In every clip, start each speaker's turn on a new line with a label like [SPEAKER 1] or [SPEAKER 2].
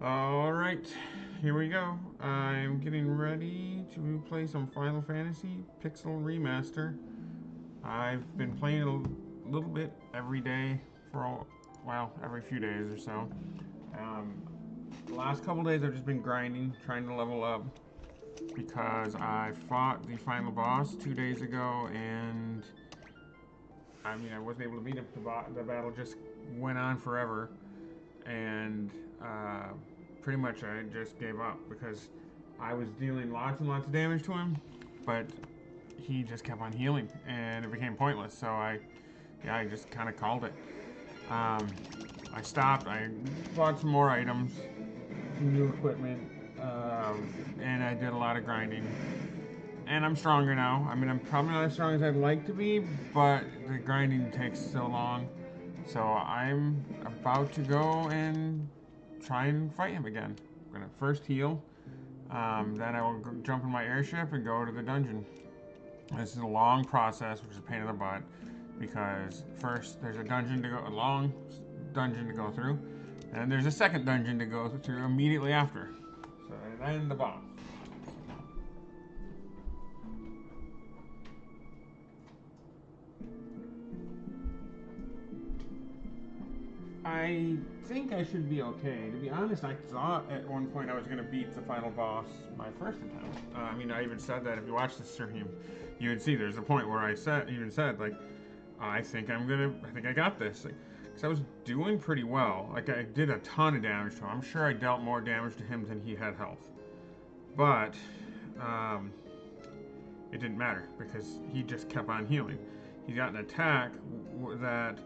[SPEAKER 1] Alright, here we go. I'm getting ready to play some Final Fantasy Pixel Remaster. I've been playing a little bit every day well, every few days or so. Um, the last couple days I've just been grinding, trying to level up because I fought the final boss 2 days ago and I wasn't able to beat him. The battle just went on forever and pretty much I just gave up because I was dealing lots and lots of damage to him, but he just kept on healing, and it became pointless. So I just kind of called it. Um, I stopped. I bought some more items, some new equipment, and I did a lot of grinding. And I'm stronger now. I mean, I'm probably not as strong as I'd like to be, but the grinding takes so long. So I'm about to go and try and fight him again. I'm gonna first heal, then I will jump in my airship and go to the dungeon. This is a long process, which is a pain in the butt, because first there's a long dungeon to go through, and there's a second dungeon to go through immediately after. So and then the boss. I think I should be okay. To be honest, I thought at one point I was going to beat the final boss my first attempt. I even said that if you watch the stream, you would see there's a point where I said like, I think I got this. Because I was doing pretty well. Like I did a ton of damage to him. I'm sure I dealt more damage to him than he had health. But um, it didn't matter because he just kept on healing. He got an attack that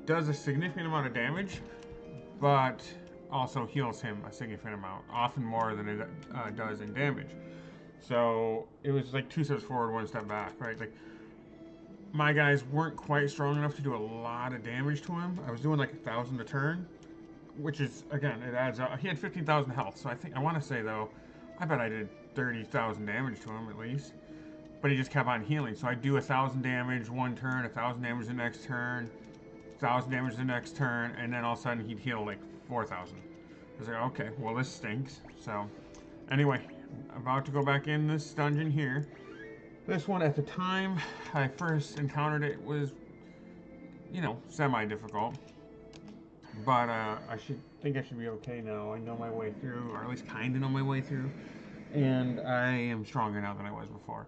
[SPEAKER 1] does a significant amount of damage, but also heals him a significant amount, often more than it does in damage. So it was like 2 steps forward, 1 step back, right? Like my guys weren't quite strong enough to do a lot of damage to him. I was doing like 1,000 a turn, which is again it adds up. He had 15,000 health, so I want to say though, I bet I did 30,000 damage to him at least. But he just kept on healing. So I do 1,000 damage one turn, 1,000 damage the next turn, 1,000 damage the next turn, and then all of a sudden he'd heal like 4,000. I was like, okay, well this stinks. So, anyway, about to go back in this dungeon here. This one, at the time I first encountered it, was, semi-difficult. But I should be okay now. I know my way through, or at least kind of know my way through, and I am stronger now than I was before.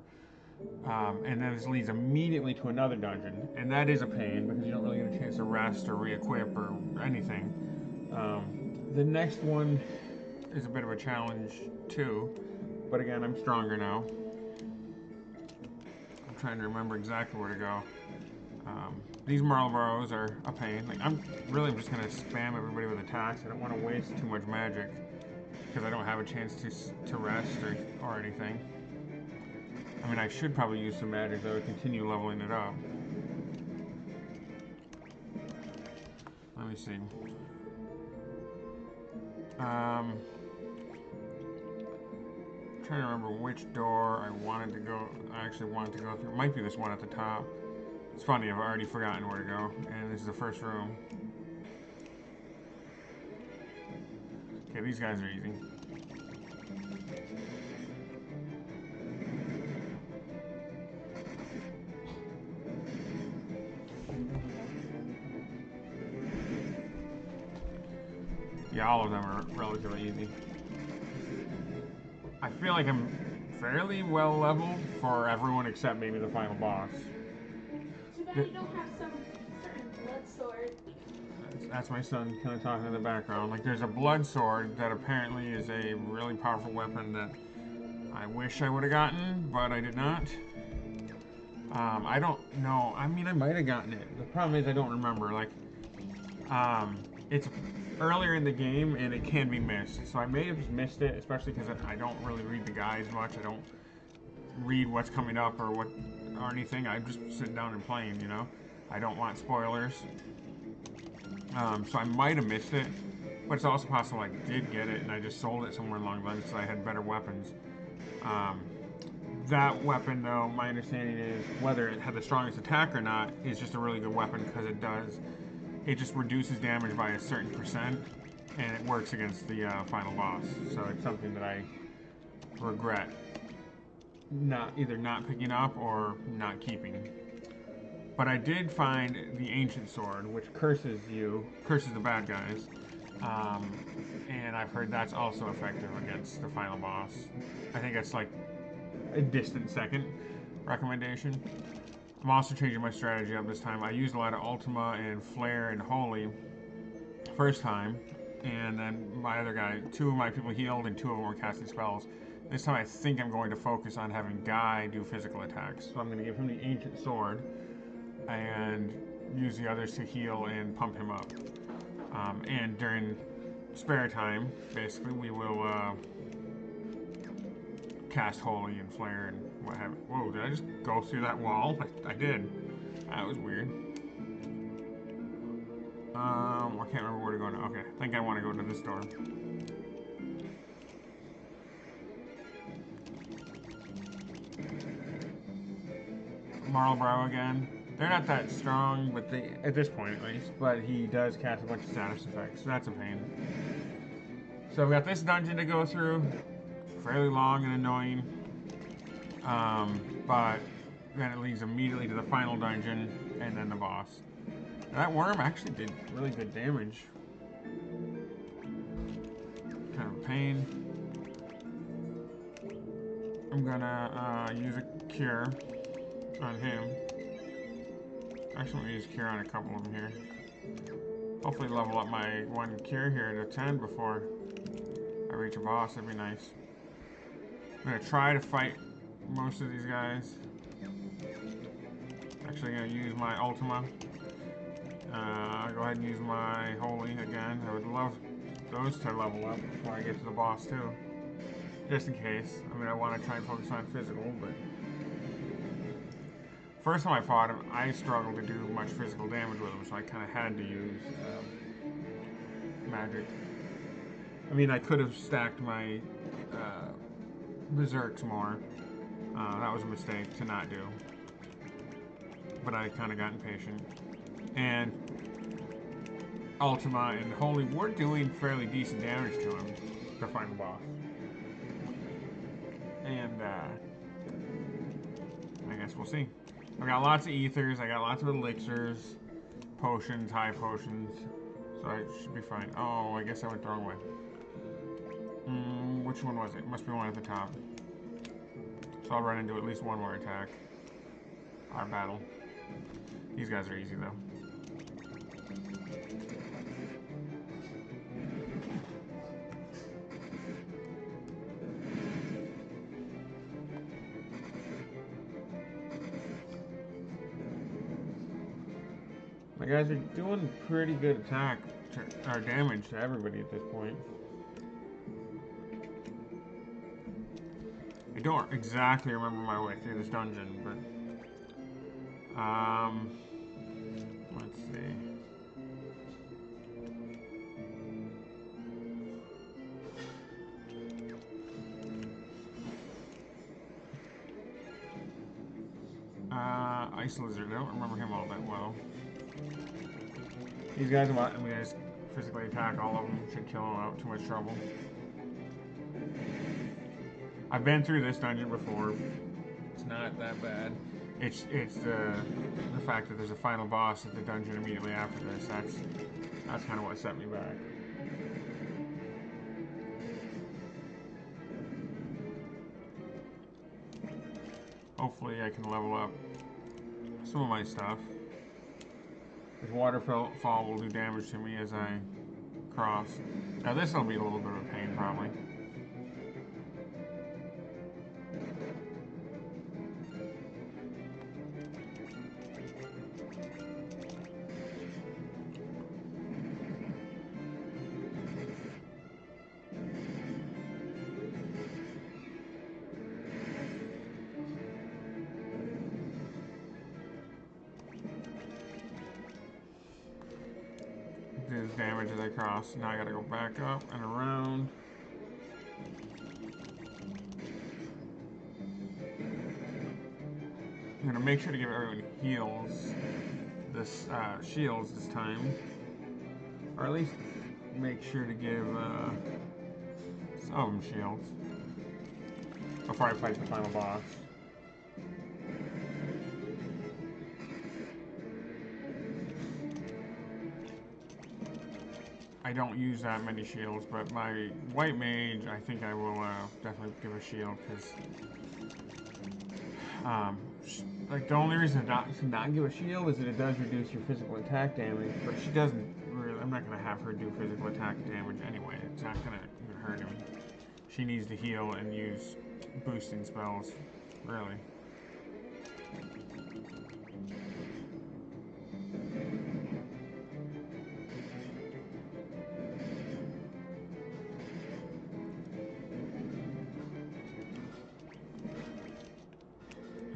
[SPEAKER 1] And then this leads immediately to another dungeon, and that is a pain because you don't really get a chance to rest or re-equip or anything. The next one is a bit of a challenge too, but again, I'm stronger now. I'm trying to remember exactly where to go. These Marlboros are a pain. Like I'm really just gonna spam everybody with attacks. I don't want to waste too much magic because I don't have a chance to rest or anything. I mean, I should probably use some magic though to continue leveling it up. Let me see. Trying to remember which door I actually wanted to go through. It might be this one at the top. It's funny, I've already forgotten where to go, and this is the first room. Okay, these guys are easy. Yeah, all of them are relatively easy. I feel like I'm fairly well leveled for everyone except maybe the final boss.
[SPEAKER 2] Too bad you don't have some certain blood sword.
[SPEAKER 1] That's my son kind of talking in the background. Like, there's a blood sword that apparently is a really powerful weapon that I wish I would have gotten, but I did not. I don't know. I mean, I might have gotten it. The problem is I don't remember. Like, it's earlier in the game and it can be missed. So I may have just missed it, especially because I don't really read the guides much. I don't read what's coming up or anything. I'm just sitting down and playing. I don't want spoilers. So I might have missed it, but it's also possible I did get it and I just sold it somewhere along the line because I had better weapons. That weapon, though, my understanding is whether it had the strongest attack or not is just a really good weapon because it just reduces damage by a certain percent. and it works against the final boss. So it's something that I regret either not picking up or not keeping. But I did find the ancient sword, which curses the bad guys, and I've heard that's also effective against the final boss. I think that's like a distant second recommendation. I'm also changing my strategy up this time. I used a lot of Ultima and Flare and Holy first time, and then my other guy, two of my people healed and two of them were casting spells. This time I think I'm going to focus on having Guy do physical attacks. So I'm going to give him the Ancient Sword and use the others to heal and pump him up. And during spare time, basically, we will cast Holy and Flare and what have you. Whoa, did I just go through that wall? I did. That was weird. I can't remember where to go now. Okay, I think I want to go to this door. Marlborough again. They're not that strong, but at this point at least. But he does cast a bunch of status effects, so that's a pain. So we got this dungeon to go through, fairly long and annoying. But then it leads immediately to the final dungeon and then the boss. That worm actually did really good damage. Kind of a pain. I'm gonna use a cure on him. Actually, I'm gonna use cure on a couple of them here. Hopefully level up my one cure here to 10 before I reach a boss. That'd be nice. I'm gonna try to fight most of these guys. Actually gonna use my Ultima. Go ahead and use my Holy again. I would love those to level up before I get to the boss too. Just in case. I mean, I want to try and focus on physical, but... First time I fought him, I struggled to do much physical damage with him, so I kind of had to use magic. I mean, I could have stacked my berserks more. That was a mistake to not do. But I kind of got impatient. And Ultima and Holy were doing fairly decent damage to him, the final boss. And I guess we'll see. I've got lots of ethers, I got lots of elixirs, potions, high potions, so I should be fine. Oh, I guess I went the wrong way. Which one was it? Must be one at the top. So I'll run into at least one more attack. Our battle. These guys are easy though. My guys are doing pretty good or damage to everybody at this point. I don't exactly remember my way through this dungeon, but let's see. Ice Lizard, I don't remember him all that well. These guys, I'm gonna just physically attack all of them. Should kill them without too much trouble. I've been through this dungeon before. It's not that bad. It's the fact that there's a final boss at the dungeon immediately after this. That's kind of what set me back. Hopefully I can level up some of my stuff. This waterfall will do damage to me as I cross. Now this will be a little bit of a pain probably. Do damage as I cross. Now I gotta go back up and around. I'm gonna make sure to give everyone shields this time, or at least make sure to give some shields before I fight the final boss. I don't use that many shields, but my white mage, I think I will definitely give a shield, because like the only reason to not give a shield is that it does reduce your physical attack damage, but she doesn't really, I'm not going to have her do physical attack damage anyway. It's not going to even hurt him. She needs to heal and use boosting spells, really.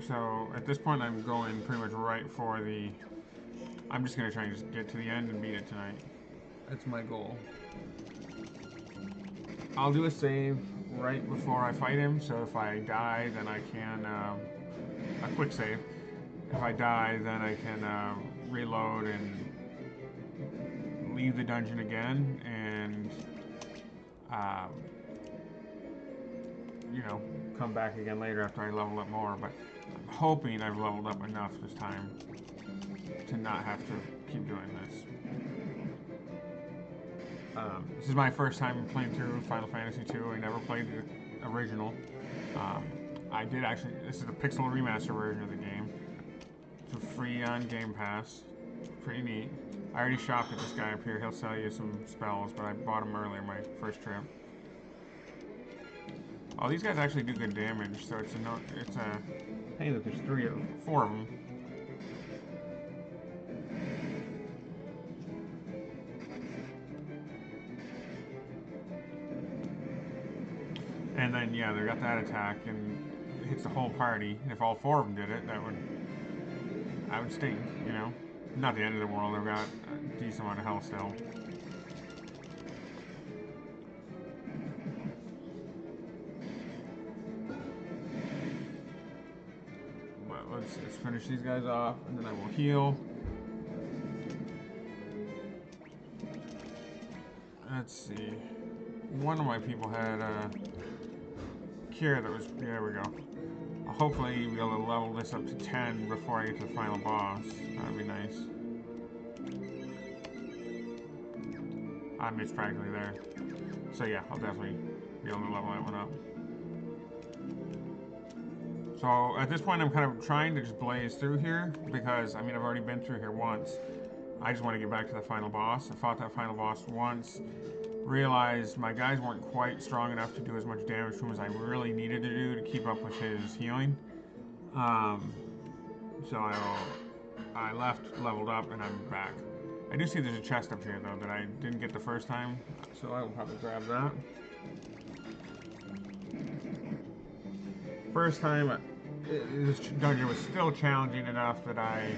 [SPEAKER 1] So at this point, I'm going pretty much right for the. I'm just gonna try and just get to the end and beat it tonight. That's my goal. I'll do a save right before I fight him, so if I die, then I can a quick save. If I die, then I can reload and leave the dungeon again, and you know, come back again later after I level up more. But I'm hoping I've leveled up enough this time to not have to keep doing this. This is my first time playing through Final Fantasy II. I never played the original. I did actually. This is the Pixel Remaster version of the game. It's free on gamepass. Pretty neat. I already shopped at this guy up here. He'll sell you some spells, but I bought them earlier my first trip. Oh, these guys actually do good damage, so it's a pain that there's four of them. And then yeah, they got that attack and it hits the whole party. If all four of them did it, that would stink, you know. Not the end of the world. They've got a decent amount of health still. But let's finish these guys off, and then I will heal. Let's see. One of my people had cure that was. There we go. I'll hopefully be able to level this up to 10 before I get to the final boss. That'd be nice. It's practically there. So yeah, I'll definitely be able to level that one up. So at this point, I'm kind of trying to just blaze through here because, I mean, I've already been through here once. I just want to get back to the final boss. I fought that final boss once, realized my guys weren't quite strong enough to do as much damage to him as I really needed to do to keep up with his healing. So I left, leveled up, and I'm back. I do see there's a chest up here, though, that I didn't get the first time, so I will probably grab that. First time, this dungeon was still challenging enough that I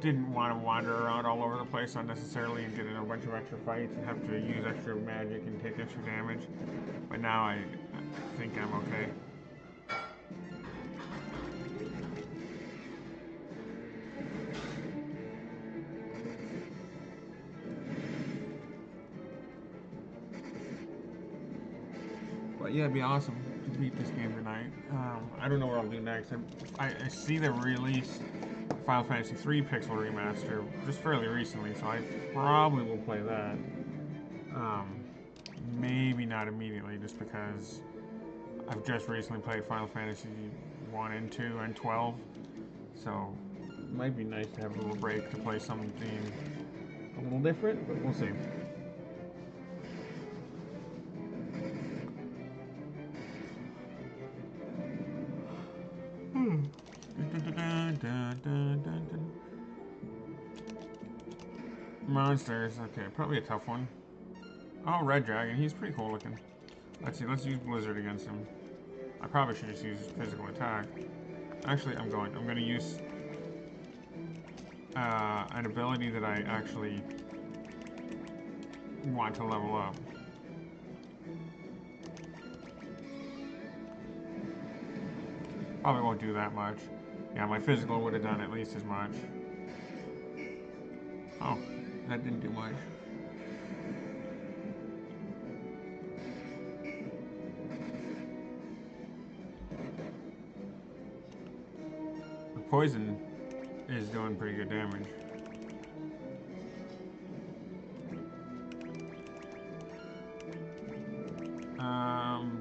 [SPEAKER 1] didn't want to wander around all over the place unnecessarily and get in a bunch of extra fights and have to use extra magic and take extra damage. But now I think I'm okay. But yeah, it'd be awesome to beat this game tonight. I don't know what I'll do next. I see they released Final Fantasy III Pixel Remaster just fairly recently, so I probably will play that. Maybe not immediately, just because I've just recently played Final Fantasy 1 and 2 and 12, so it might be nice to have a little break to play something a little different, but we'll see. Monsters, okay, probably a tough one. Oh, Red Dragon, he's pretty cool looking. Let's see, let's use Blizzard against him. I probably should just use physical attack. Actually, I'm going to use an ability that I actually want to level up. Probably won't do that much. Yeah, my physical would have done at least as much. Oh, that didn't do much. poison is doing pretty good damage.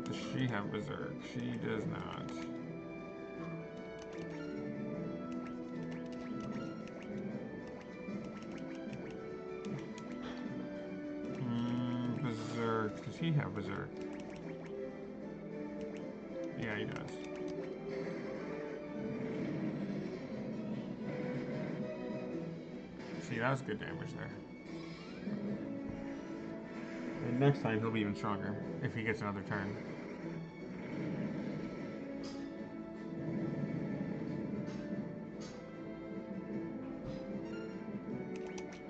[SPEAKER 1] Does she have Berserk? She does not. Berserk. Does he have Berserk? Yeah, he does. See, that was good damage there. And next time he'll be even stronger if he gets another turn.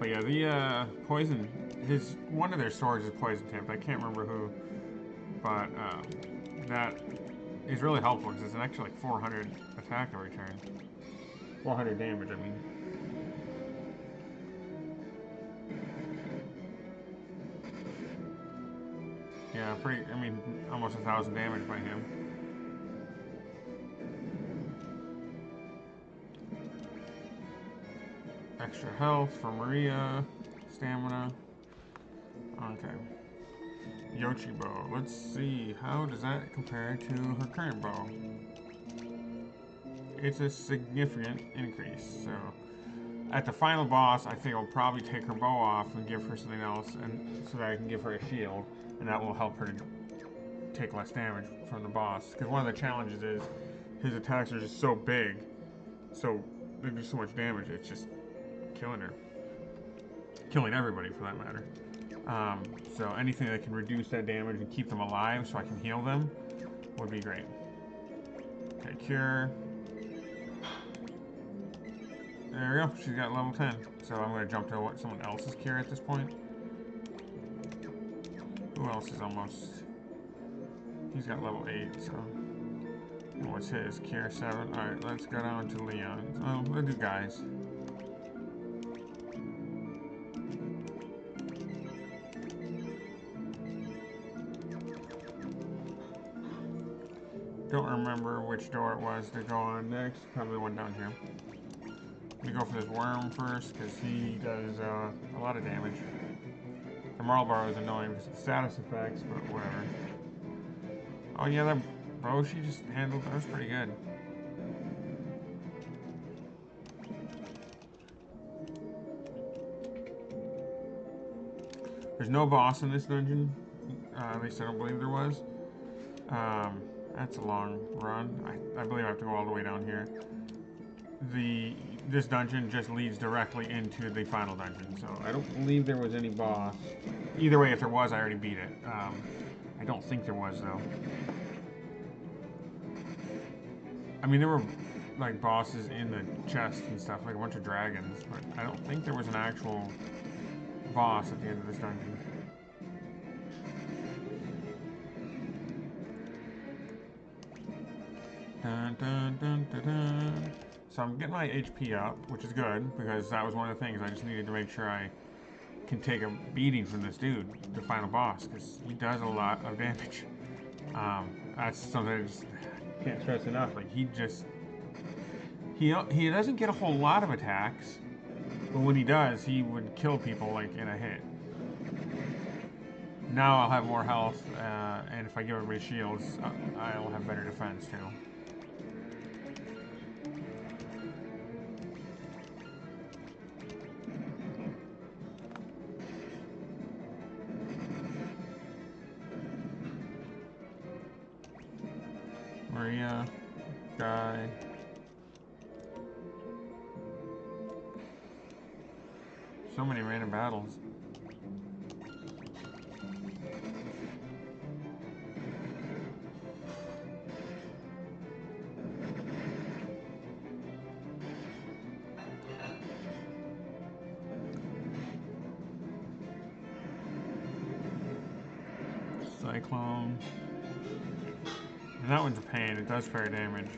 [SPEAKER 1] But yeah, the poison, one of their swords is poison tipped. I can't remember who, but that is really helpful because it's an extra like 400 attack every turn. 400 damage, I mean. Yeah, almost 1,000 damage by him. Extra health for Maria, stamina. Okay. Yoshi bow. Let's see, how does that compare to her current bow? It's a significant increase, so at the final boss, I think I'll probably take her bow off and give her something else, and so that I can give her a shield, and that will help her to take less damage from the boss. Because one of the challenges is his attacks are just so big, so they do so much damage, it's just killing her. Killing everybody, for that matter. So anything that can reduce that damage and keep them alive so I can heal them would be great. Okay, cure. There we go, she's got level 10. So I'm going to jump to someone else's cure at this point. Who else is almost... He's got level 8, so... What's his? Cure 7. Alright, let's go down to Leon. Oh, we'll do guys. Don't remember which door it was to go on next. Probably the one down here. We go for this worm first, because he does a lot of damage. The Marlboro is annoying because of the status effects, but whatever. Oh yeah, that bow she just handled, that was pretty good. There's no boss in this dungeon. At least I don't believe there was. That's a long run. I believe I have to go all the way down here. This dungeon just leads directly into the final dungeon, so I don't believe there was any boss. Either way, if there was, I already beat it. I don't think there was, though. I mean, there were like bosses in the chest and stuff, like a bunch of dragons, but I don't think there was an actual boss at the end of this dungeon. Dun, dun, dun, dun, dun. So I'm getting my HP up, which is good, because that was one of the things I just needed to make sure I can take a beating from this dude, the final boss, because he does a lot of damage. That's something I just can't stress enough. Like, he doesn't get a whole lot of attacks, but when he does, he would kill people, like, in a hit. Now I'll have more health, and if I give everybody shields, I'll have better defense, too. Maria, Guy. So many random battles. Cyclone. And that one's a pain, it does fair damage.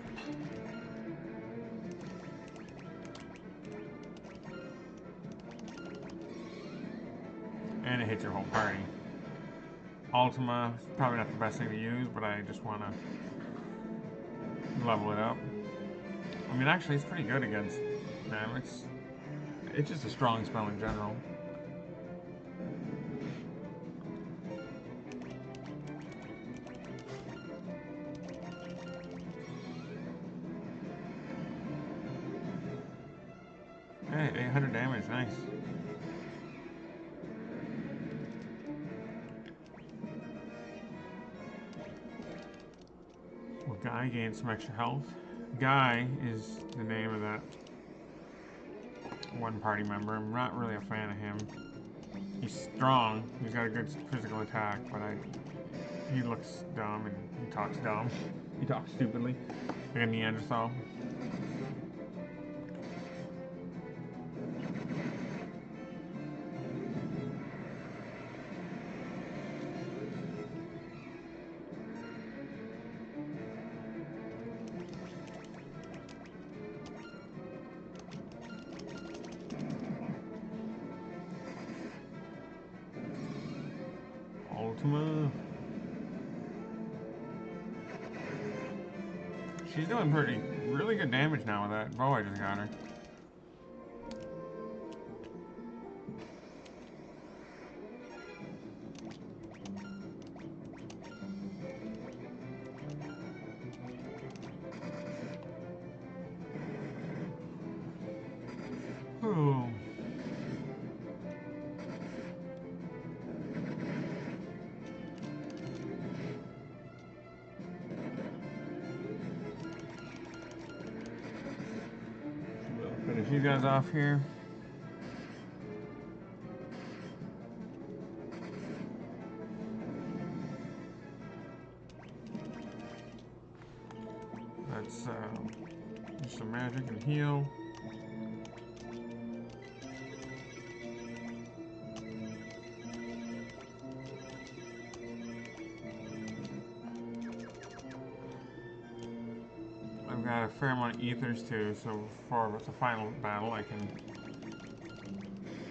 [SPEAKER 1] And it hits your whole party. Ultima is probably not the best thing to use, but I just want to level it up. I mean, actually, it's pretty good against them. It's just a strong spell in general. Hey, 800 damage, nice. Well, Guy gains some extra health. Guy is the name of that one party member. I'm not really a fan of him. He's strong. He's got a good physical attack, but he looks dumb and he talks dumb. He talks stupidly, like a Neanderthal. Ultima. She's doing really good damage now with that bow I just got her. Oh. We'll finish you guys off here. That's just some magic and heal. I've got a fair amount of ethers too, so for the final battle I can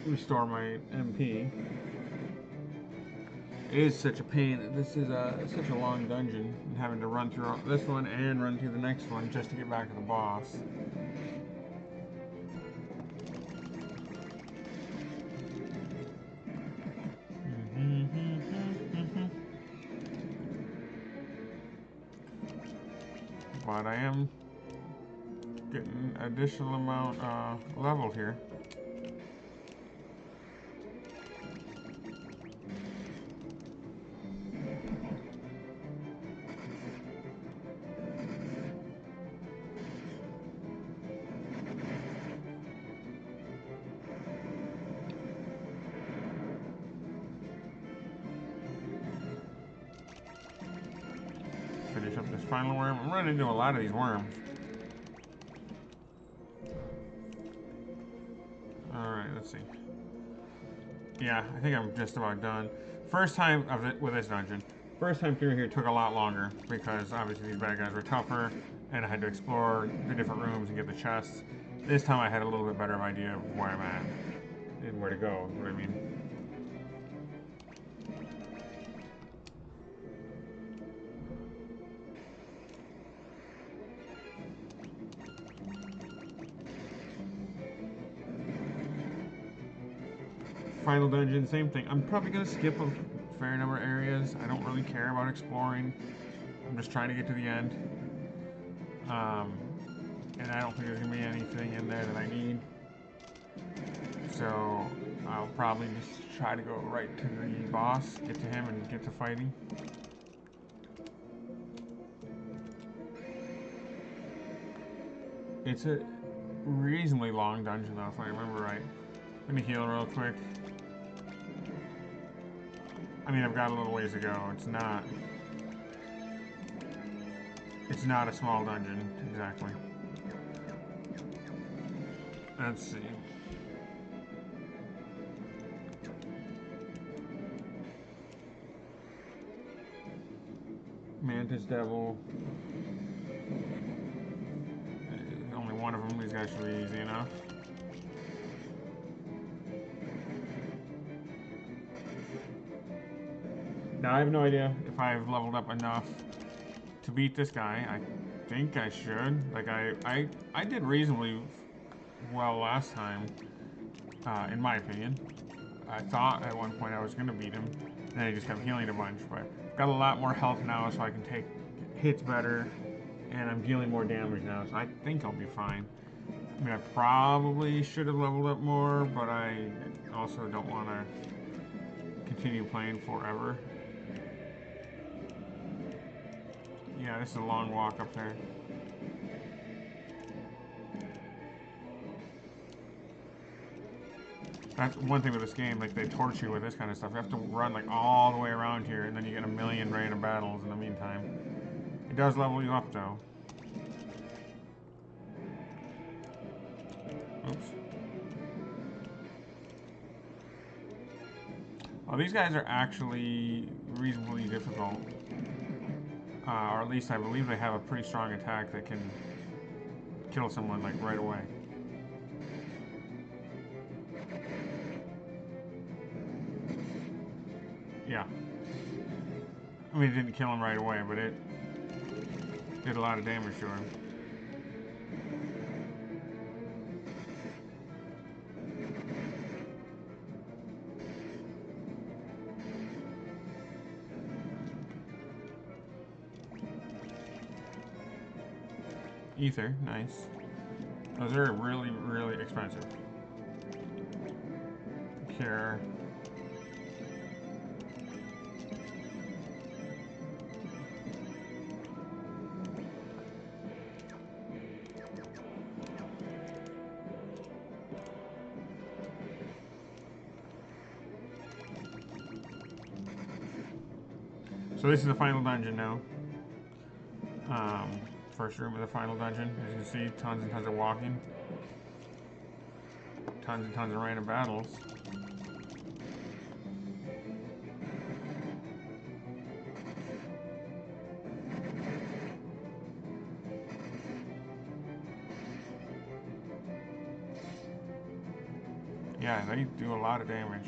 [SPEAKER 1] restore my MP. It is such a pain. This is such a long dungeon, and having to run through this one and run through the next one just to get back to the boss. But I am getting additional amount leveled here. Finish up this final worm. I'm running into a lot of these worms. Alright, let's see. Yeah, I think I'm just about done. First time of it with this dungeon. First time through here took a lot longer because obviously these bad guys were tougher and I had to explore the different rooms and get the chests. This time I had a little bit better idea of where I'm at and where to go, you know what I mean? Final dungeon, same thing. I'm probably going to skip a fair number of areas. I don't really care about exploring. I'm just trying to get to the end. And I don't think there's going to be anything in there that I need. So I'll probably just try to go right to the boss, get to him, and get to fighting. It's a reasonably long dungeon though, if I remember right. Let me heal real quick. I mean, I've got a little ways to go. It's not a small dungeon, exactly. Let's see. Mantis Devil. Only one of them. These guys should be easy enough. Now I have no idea if I've leveled up enough to beat this guy. think I should. Like, I did reasonably well last time, in my opinion. I thought at one point I was going to beat him, and then I just kept healing a bunch. But I've got a lot more health now, so I can take hits better, and I'm dealing more damage now, so I think I'll be fine. I mean, I probably should have leveled up more, but I also don't want to continue playing forever. Yeah, this is a long walk up there. That's one thing with this game, like they torture you with this kind of stuff. You have to run like all the way around here, and then you get a million random battles in the meantime. It does level you up though. Oops. Well, these guys are actually reasonably difficult. Or at least I believe they have a pretty strong attack that can kill someone like right away. Yeah. I mean, it didn't kill him right away, but it did a lot of damage to him. Ether, nice. Those are really, really expensive. Cure. So this is the final dungeon now. First room of the final dungeon. As you can see, tons and tons of walking. Tons and tons of random battles. Yeah, they do a lot of damage.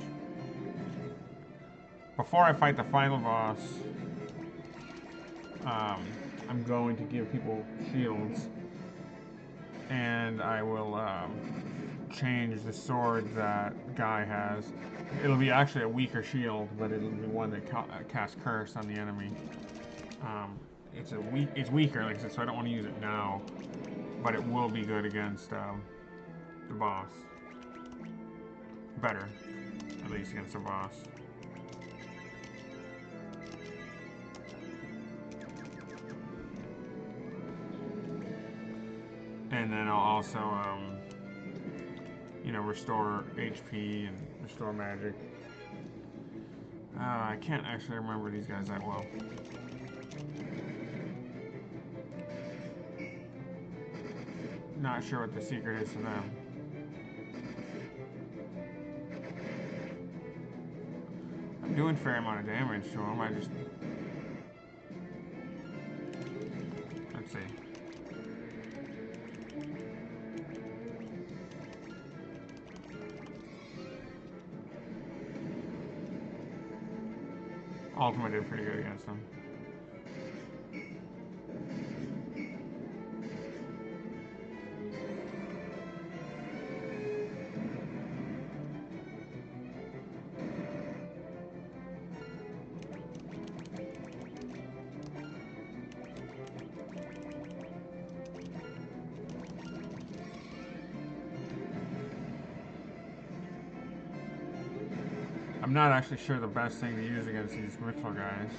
[SPEAKER 1] Before I fight the final boss, I'm going to give people shields, and I will change the sword that guy has. It'll be actually a weaker shield, but it'll be one that casts curse on the enemy. It's weaker, like I said, so I don't want to use it now, but it will be good against the boss. Better, at least against the boss. And then I'll also, restore HP and restore magic. I can't actually remember these guys that well. Not sure what the secret is to them. I'm doing a fair amount of damage to them. Let's see. Ultimate did pretty good against them. I'm not actually sure the best thing to use against these ritual guys.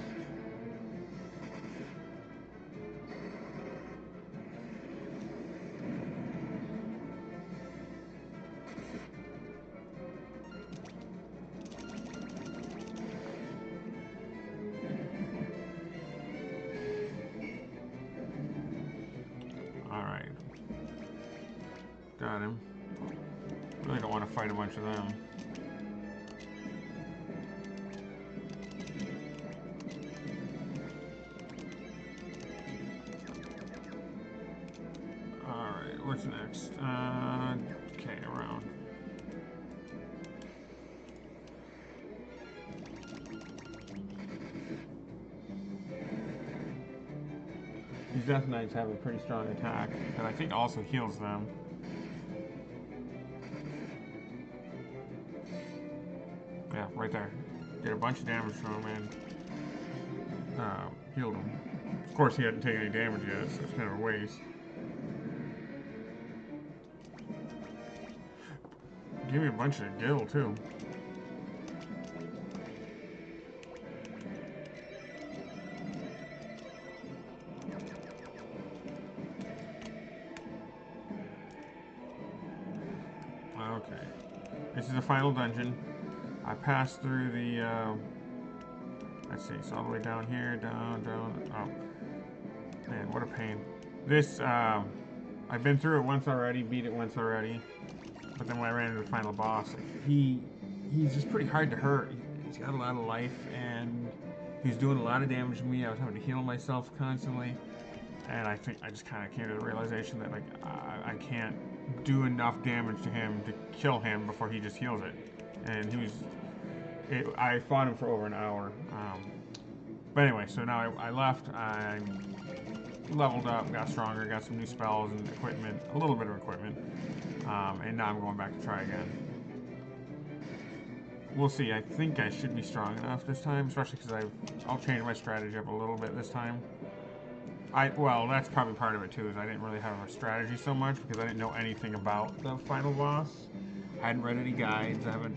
[SPEAKER 1] Alright. Got him. Really don't want to fight a bunch of them. Alright, what's next? Okay, around. These Death Knights have a pretty strong attack that I think also heals them. Yeah, right there. Did a bunch of damage to him and healed him. Of course, he hadn't taken any damage yet, so it's kind of a waste. Gave me a bunch of gil, too. Okay. This is the final dungeon. I passed through the, let's see, it's all the way down here, down. Oh. Man, what a pain. This, I've been through it once already, beat it once already. But then when I ran into the final boss, like, he's just pretty hard to hurt. He's got a lot of life, and he's doing a lot of damage to me. I was having to heal myself constantly. And I think I just kind of came to the realization that, like, I can't do enough damage to him to kill him before he just heals it. And I fought him for over an hour. But anyway, so now I left. I leveled up, got stronger, got some new spells and equipment, a little bit of equipment. And now I'm going back to try again. We'll see. I think I should be strong enough this time, especially because I'll change my strategy up a little bit this time. Well, that's probably part of it too, is I didn't really have a strategy so much because I didn't know anything about the final boss. I hadn't read any guides. I haven't,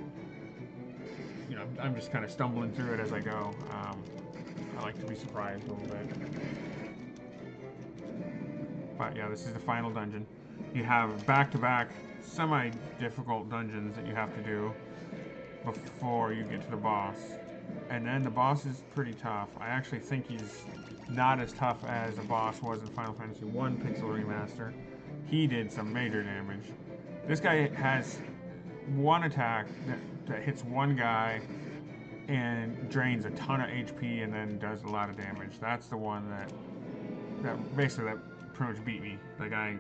[SPEAKER 1] I'm just kind of stumbling through it as I go. I like to be surprised a little bit. But yeah, this is the final dungeon. You have back-to-back semi-difficult dungeons that you have to do before you get to the boss. And then the boss is pretty tough. I actually think he's not as tough as the boss was in Final Fantasy 1 Pixel Remaster. He did some major damage. This guy has one attack that hits one guy and drains a ton of HP and then does a lot of damage. That's the one that basically pretty much beat me. The guy,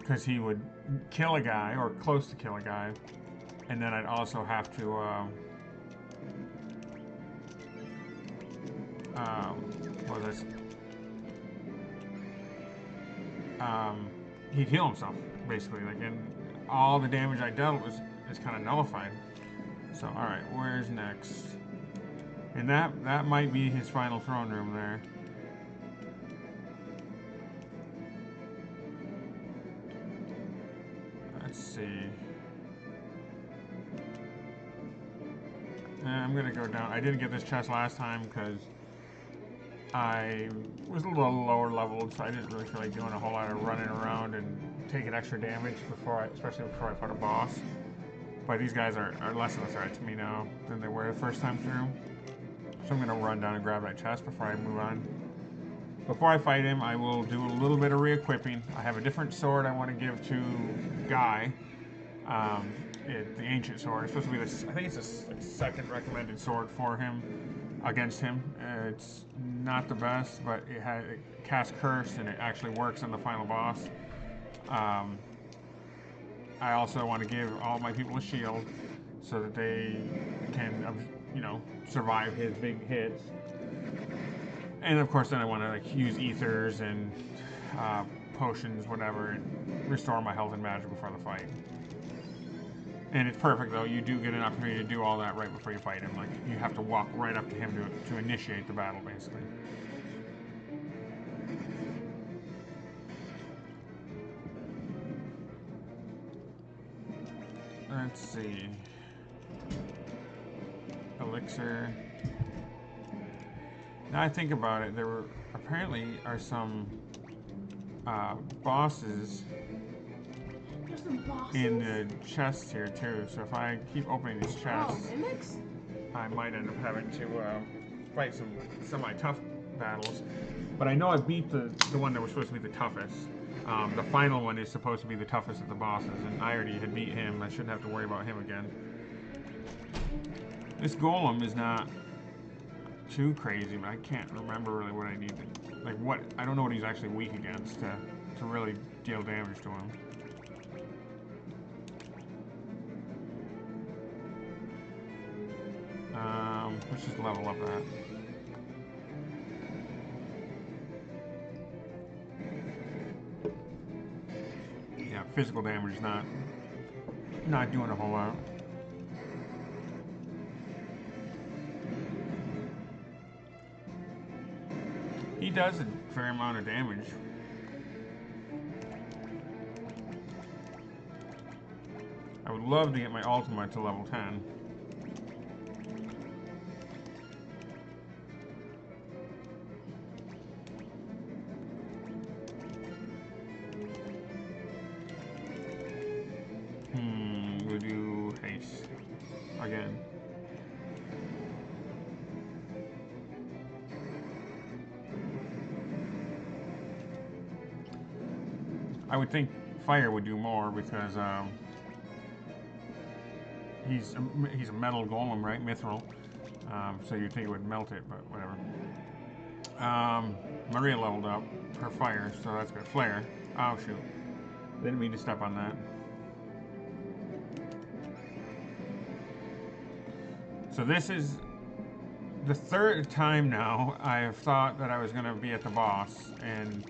[SPEAKER 1] because he would kill a guy or close to kill a guy, and then I'd also have to what was this? He'd heal himself basically, like, and all the damage I dealt is kind of nullified. So all right, where's next? And that might be his final throne room there. Let's see. I'm gonna go down. I didn't get this chest last time because I was a little lower leveled, so I didn't really feel like doing a whole lot of running around and taking extra damage especially before I fought a boss. But these guys are less of a threat to me now than they were the first time through. So I'm gonna run down and grab that chest before I move on. Before I fight him, I will do a little bit of re-equipping. I have a different sword I want to give to Guy. The ancient sword. It's supposed to be this. I think it's a second recommended sword for him against him. It's not the best, but it casts curse and it actually works on the final boss. I also want to give all my people a shield so that they can, survive his big hits. And of course, then I want to use ethers and potions, whatever, and restore my health and magic before the fight. And it's perfect though. You do get an opportunity to do all that right before you fight him. Like, you have to walk right up to him to initiate the battle, basically. Let's see. Elixir. Now I think about it, there apparently are some bosses in the chests here too. So if I keep opening these chests, I might end up having to fight some semi-tough battles. But I know I beat the one that was supposed to be the toughest. The final one is supposed to be the toughest of the bosses, and I already had beat him. I shouldn't have to worry about him again. This golem is not too crazy, but I can't remember really what I need to, I don't know what he's actually weak against to really deal damage to him. Let's just level up that. physical damage is not doing a whole lot. He does a fair amount of damage. I would love to get my ultimate to level 10. We'll do haste again. I would think fire would do more because he's a metal golem, right? Mithril. So you'd think it would melt it, but whatever. Maria leveled up her fire, so that's good. Flare. Oh shoot. Didn't mean to step on that. So this is the third time now I have thought that I was going to be at the boss, and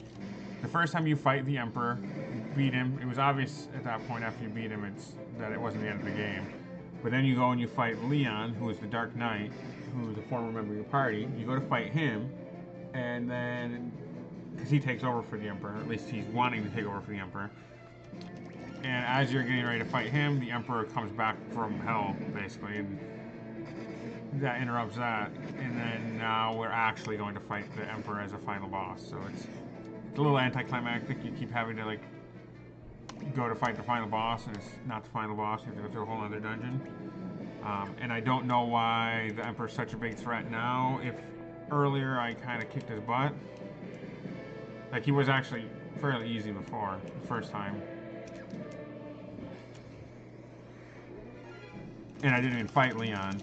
[SPEAKER 1] the first time you fight the Emperor, you beat him. It was obvious at that point after you beat him that it wasn't the end of the game. But then you go and you fight Leon, who is the Dark Knight, who is a former member of your party. You go to fight him, and then, because he takes over for the Emperor, at least he's wanting to take over for the Emperor. And as you're getting ready to fight him, the Emperor comes back from hell, basically, and that interrupts that. And then now we're actually going to fight the Emperor as a final boss. So it's a little anticlimactic. You keep having to like go to fight the final boss, and it's not the final boss. You have to go through a whole other dungeon. And I don't know why the Emperor's such a big threat now. If earlier I kind of kicked his butt, like he was actually fairly easy before the first time. And I didn't even fight Leon.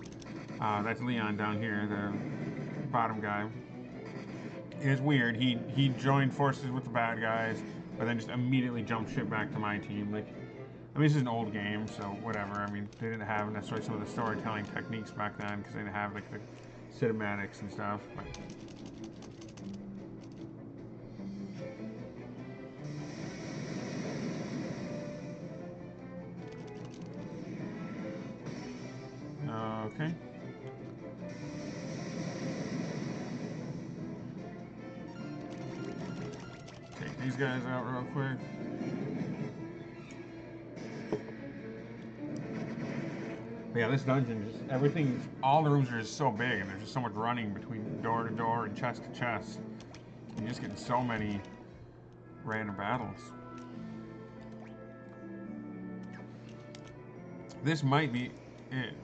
[SPEAKER 1] That's Leon down here, the bottom guy. It's weird. He joined forces with the bad guys, but then just immediately jumped ship back to my team. Like, I mean, this is an old game, so whatever. I mean, they didn't have necessarily some of the storytelling techniques back then because they didn't have like the cinematics and stuff. But okay. Take these guys out real quick. But yeah, this dungeon, just everything, all the rooms are just so big, and there's just so much running between door to door and chest to chest. You're just getting so many random battles. This might be it.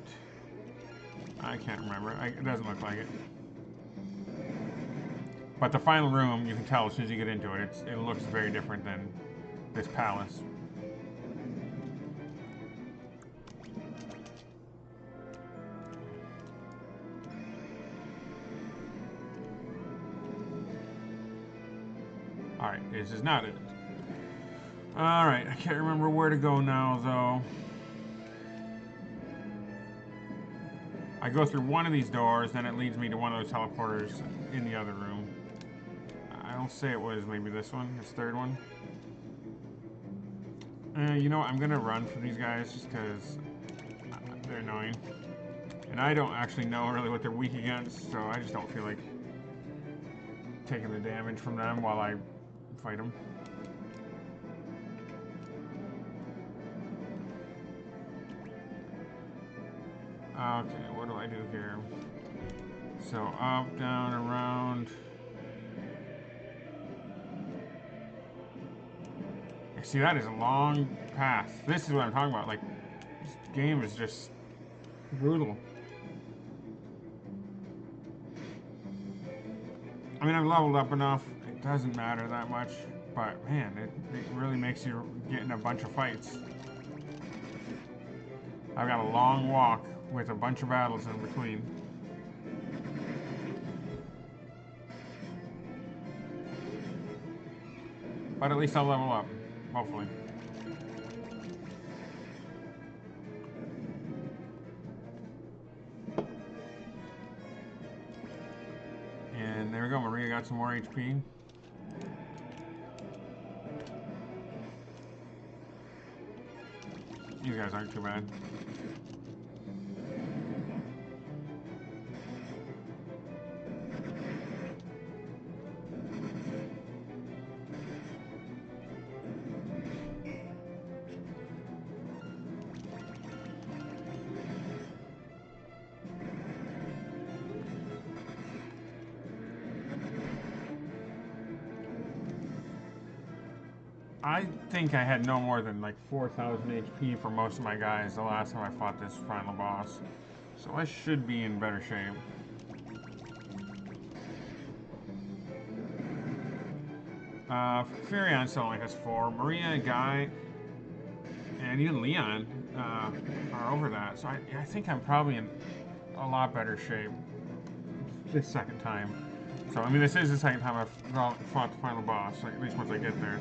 [SPEAKER 1] I can't remember. It doesn't look like it. But the final room, you can tell as soon as you get into it, it looks very different than this palace. Alright, this is not it. Alright, I can't remember where to go now, though. I go through one of these doors, then it leads me to one of those teleporters in the other room. I'll say it was maybe this one, this third one. You know what, I'm gonna run from these guys just because they're annoying. And I don't actually know really what they're weak against, so I just don't feel like taking the damage from them while I fight them. Okay, what do I do here? So up, down, around. See, that is a long path. This is what I'm talking about. Like, this game is just brutal. I mean, I've leveled up enough. It doesn't matter that much. But, man, it really makes you get in a bunch of fights. I've got a long walk with a bunch of battles in between. But at least I'll level up, hopefully. And there we go, Maria got some more HP. These guys aren't too bad. I think I had no more than like 4,000 HP for most of my guys the last time I fought this final boss. So I should be in better shape. Furion still only has 4. Maria, Guy, and even Leon are over that. So I think I'm probably in a lot better shape this second time. So, I mean, this is the second time I've fought the final boss, like, at least once I get there.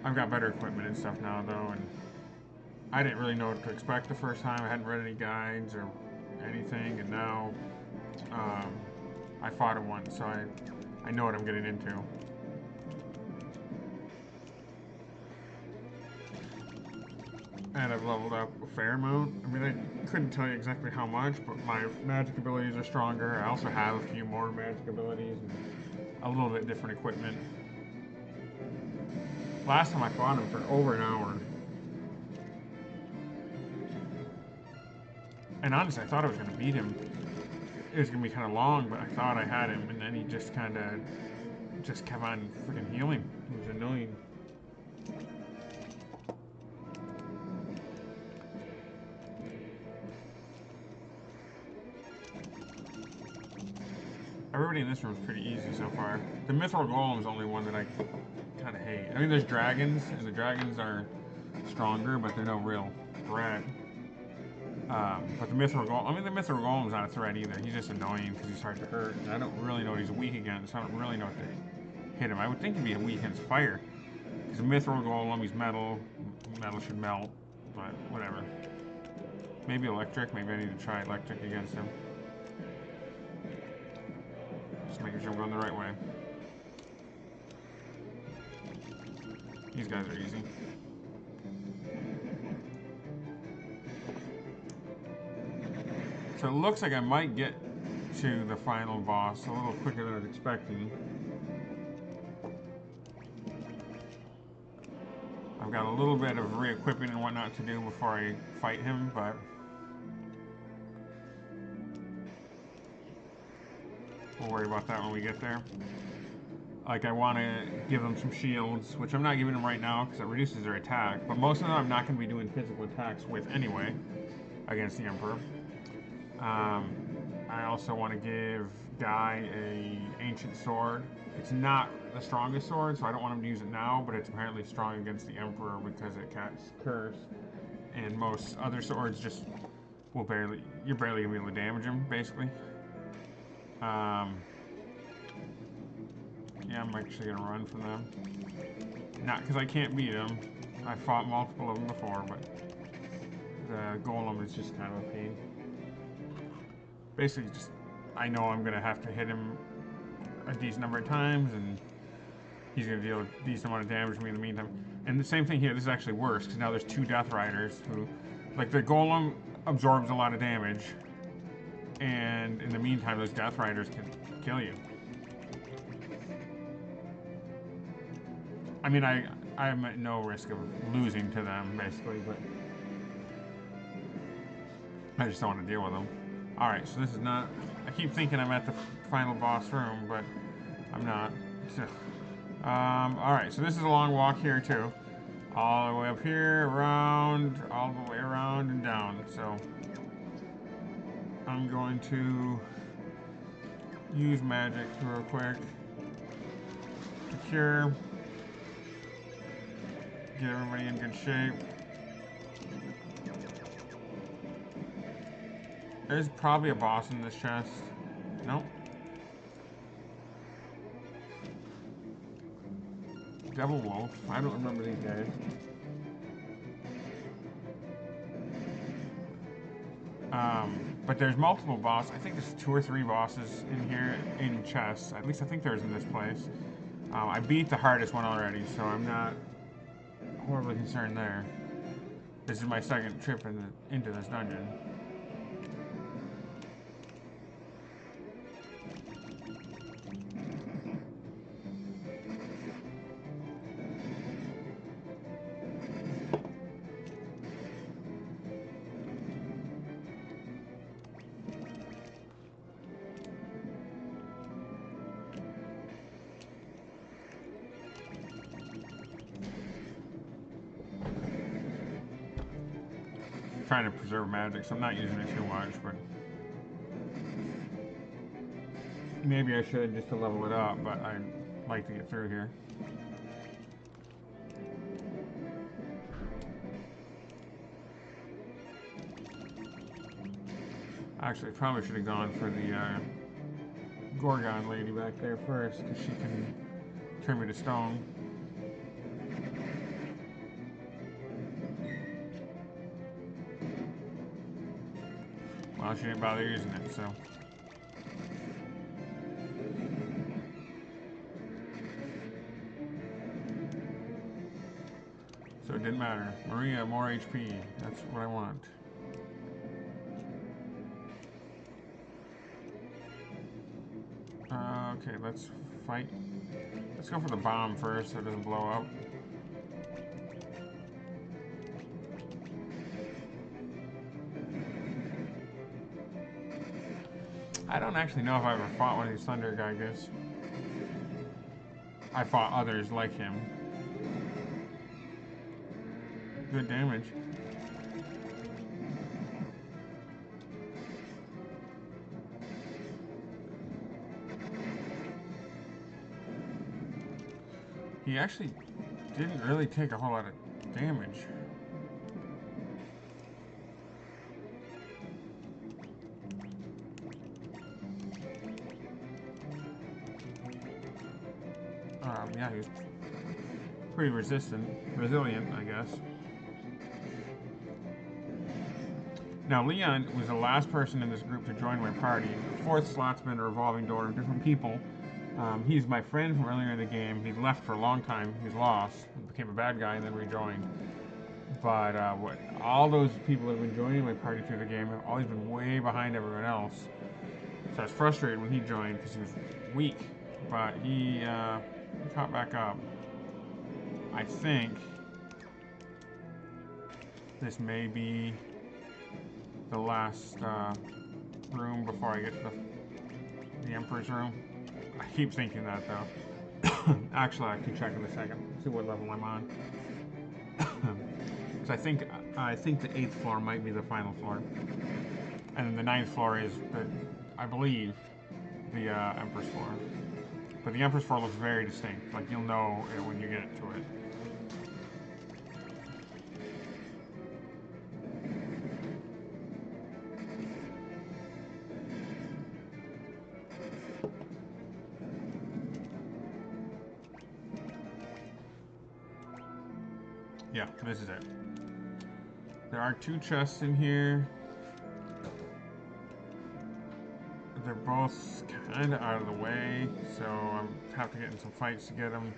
[SPEAKER 1] I've got better equipment and stuff now, though, and I didn't really know what to expect the first time. I hadn't read any guides or anything, and now I fought it once, so I know what I'm getting into. And I've leveled up a fair amount. I mean, I couldn't tell you exactly how much, but my magic abilities are stronger. I also have a few more magic abilities and a little bit different equipment. Last time I fought him for over an hour. And honestly, I thought I was going to beat him. It was going to be kind of long, but I thought I had him, and then he just kind of just kept on freaking healing. It was annoying. Everybody in this room is pretty easy so far. The Mithril Golem is the only one that I kind of hate. I mean, there's dragons, and the dragons are stronger, but they're no real threat. But the Mithril Golem, I mean, the Mithril Golem's not a threat either. He's just annoying because he's hard to hurt, and I don't really know what he's weak against, so I don't really know what to hit him. I would think he'd be weak against fire. Because the Mithril Golem, he's metal. Metal should melt, but whatever. Maybe electric. Maybe I need to try electric against him. Just making sure I'm going the right way. These guys are easy. So it looks like I might get to the final boss a little quicker than I was expecting. I've got a little bit of re-equipping and whatnot to do before I fight him, but we'll worry about that when we get there. Like, I want to give them some shields, which I'm not giving them right now because it reduces their attack, but most of them I'm not going to be doing physical attacks with anyway against the Emperor. I also want to give Guy a ancient sword. It's not the strongest sword, so I don't want him to use it now, but it's apparently strong against the Emperor because it casts curse. And most other swords just will you're barely going to be able to damage him, basically. Yeah, I'm actually going to run from them. Not because I can't beat them. I fought multiple of them before, but the Golem is just kind of a pain. Basically, just I know I'm going to have to hit him a decent number of times, and he's going to deal a decent amount of damage to me in the meantime. And the same thing here, this is actually worse, because now there's 2 Death Riders who, like, the Golem absorbs a lot of damage, and in the meantime, those Death Riders can kill you. I mean, I'm at no risk of losing to them, basically, but I just don't want to deal with them. Alright, so this is not... I keep thinking I'm at the final boss room, but I'm not. So, alright, so this is a long walk here, too. All the way up here, around, all the way around and down. So, I'm going to use magic real quick to cure. Get everybody in good shape. There's probably a boss in this chest. Nope. Devil Wolf. I don't remember these guys. But there's multiple bosses. I think there's 2 or 3 bosses in here in chests. At least I think there's in this place. I beat the hardest one already, so I'm not horribly concerned there. This is my second trip into this dungeon. Trying to preserve magic, so I'm not using it too much, but maybe I should just to level it up, but I'd like to get through here. Actually, probably should have gone for the Gorgon lady back there first, because she can turn me to stone. Well, she didn't bother using it, so. So it didn't matter. Maria, more HP. That's what I want. Okay, let's fight. Let's go for the bomb first so it doesn't blow up. I don't actually know if I ever fought one of these Thunder Gygas. I fought others like him. Good damage. He actually didn't really take a whole lot of damage. Yeah, he's pretty resilient, I guess. Now, Leon was the last person in this group to join my party. The fourth slot's been a revolving door of different people. He's my friend from earlier in the game. He'd left for a long time. He's lost, became a bad guy, and then rejoined. But all those people that have been joining my party through the game have always been way behind everyone else. So I was frustrated when he joined because he was weak. But he caught back up. I think this may be the last room before I get to the Emperor's room. I keep thinking that though. Actually, I can check in a second. See what level I'm on. Because I think the 8th floor might be the final floor, and then the 9th floor is I believe the Emperor's floor. But the Emperor's floor looks very distinct. Like you'll know it when you get to it. Yeah, this is it. There are 2 chests in here. They're both kind of out of the way, so I have to get in some fights to get them,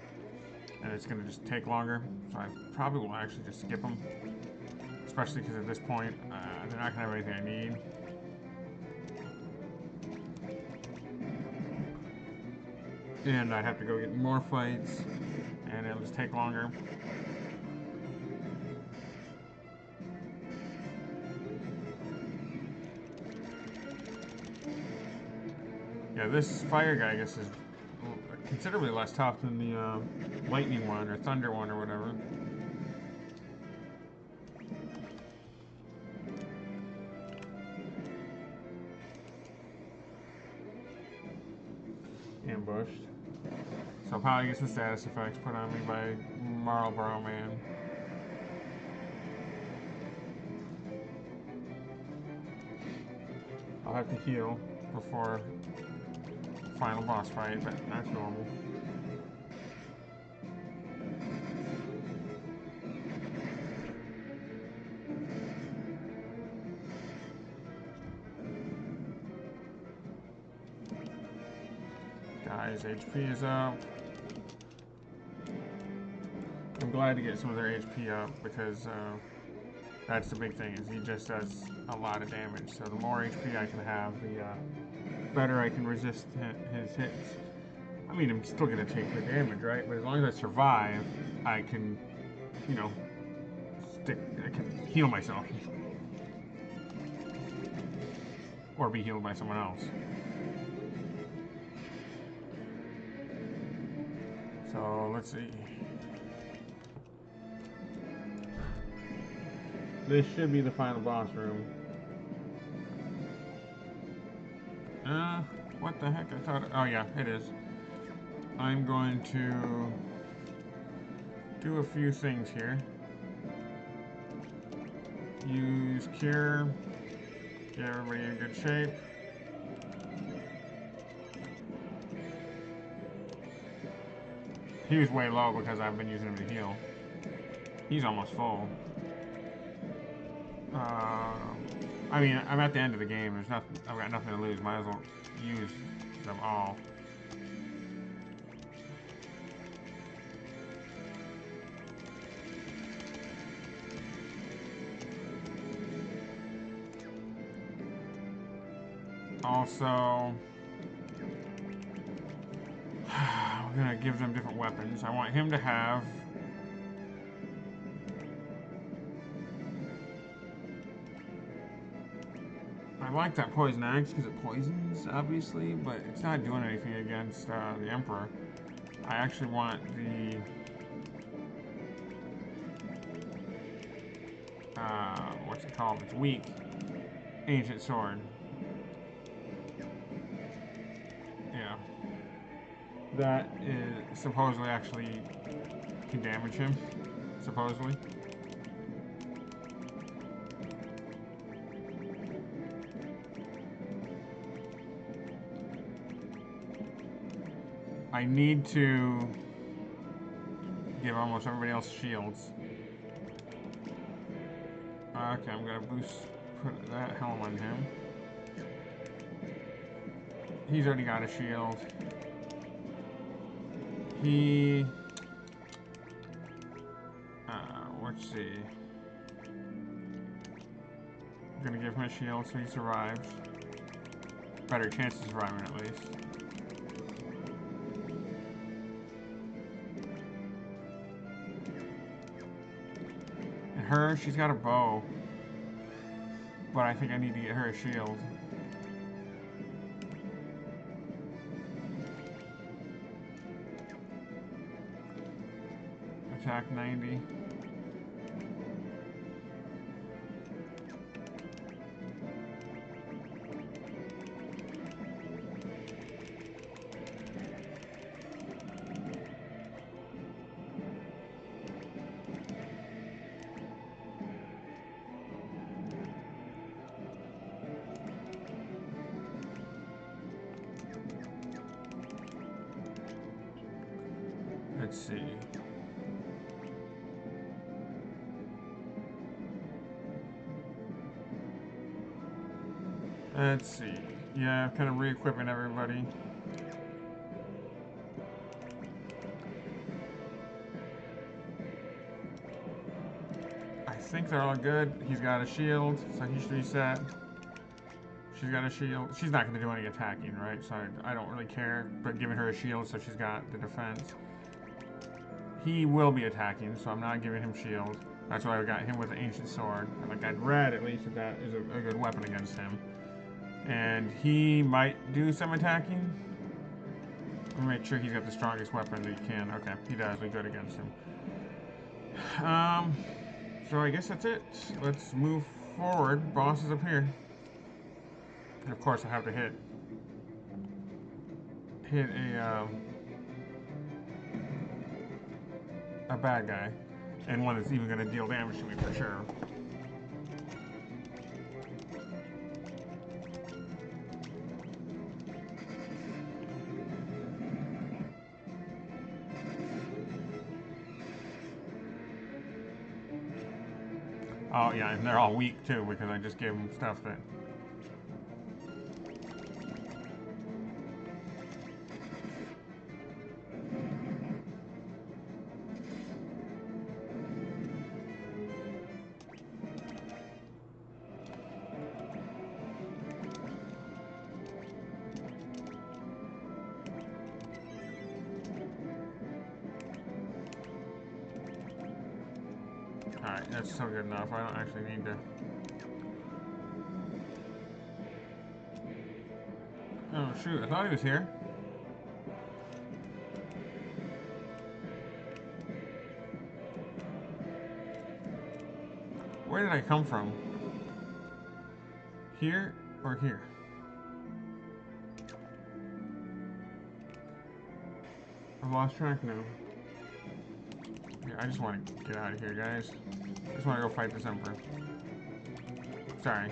[SPEAKER 1] and it's going to just take longer, so I probably will actually just skip them, especially because at this point, they're not going to have anything I need. And I'd have to go get more fights, and it'll just take longer. Yeah, this fire guy, I guess, is considerably less tough than the lightning one or thunder one or whatever. Ambushed. So I'll probably get some status effects put on me by Marlboro Man. I'll have to heal before final boss fight, but that's normal. Guys, HP is up. I'm glad to get some of their HP up because that's the big thing, is he just does a lot of damage. So the more HP I can have, the better I can resist his hits. I mean, I'm still gonna take the damage, right? But as long as I survive, I can, you know, I can heal myself. Or be healed by someone else. So, let's see. This should be the final boss room. What the heck? I thought... Oh, yeah, it is. I'm going to do a few things here. Use Cure. Get everybody in good shape. He was way low because I've been using him to heal. He's almost full. I mean, I'm at the end of the game. There's nothing. I've got nothing to lose. Might as well use them all. Also, we're gonna give them different weapons. I want him to have... I like that poison axe because it poisons, obviously, but it's not doing anything against the Emperor. I actually want the... what's it called? It's weak. Ancient sword. Yeah. That is supposedly actually can damage him. Supposedly. I need to give almost everybody else shields. Okay, I'm gonna put that helm on him. He's already got a shield. He... let's see. I'm gonna give him a shield so he survives. Better chance of surviving at least. And her, she's got a bow. But I think I need to get her a shield. Attack 90. Let's see. Let's see. Yeah, kind of re-equipping everybody. I think they're all good. He's got a shield, so he should be set. She's got a shield. She's not going to do any attacking, right? So I don't really care. But giving her a shield so she's got the defense. He will be attacking, so I'm not giving him shield. That's why I got him with the ancient sword. Like, I'd read at least that is a good weapon against him. And he might do some attacking. Let me make sure he's got the strongest weapon that he can. Okay, he does. We're good against him. So I guess that's it. Let's move forward. Boss is up here. And of course I have to hit a bad guy. And one that's even going to deal damage to me for sure. Oh yeah, and they're all weak too because I just gave them stuff that... Alright, that's still good enough. I don't actually need to... Oh, shoot. I thought he was here. Where did I come from? Here or here? I've lost track now. Yeah, I just want to get out of here, guys. I just want to go fight this Emperor. Sorry.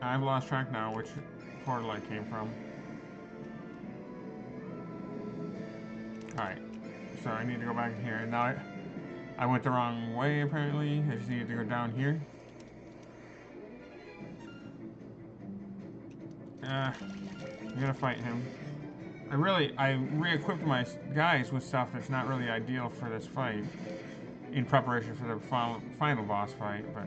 [SPEAKER 1] I've lost track now which portal I came from. Alright. So I need to go back in here. And now I went the wrong way, apparently. I just needed to go down here. I'm gonna fight him. I re-equipped my guys with stuff that's not really ideal for this fight in preparation for the final boss fight, but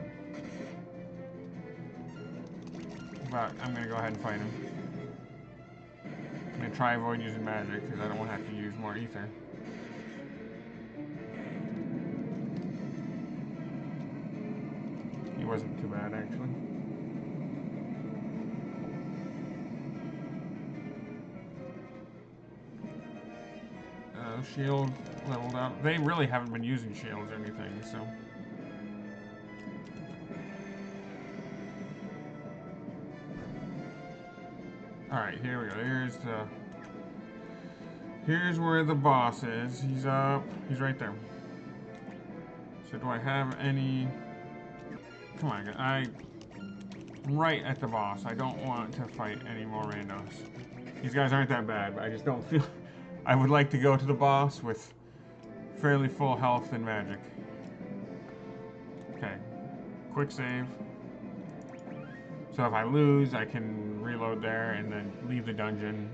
[SPEAKER 1] I'm gonna go ahead and fight him. I'm gonna try avoid using magic because I don't want to have to use more ether. He wasn't too bad, actually. Shield leveled up. They really haven't been using shields or anything, so. Alright, here we go. Here's where the boss is. He's up. He's right there. So do I have any... Come on, I'm right at the boss. I don't want to fight any more randos. These guys aren't that bad, but I just don't feel... I would like to go to the boss with fairly full health and magic. Okay. Quick save. So if I lose, I can reload there and then leave the dungeon,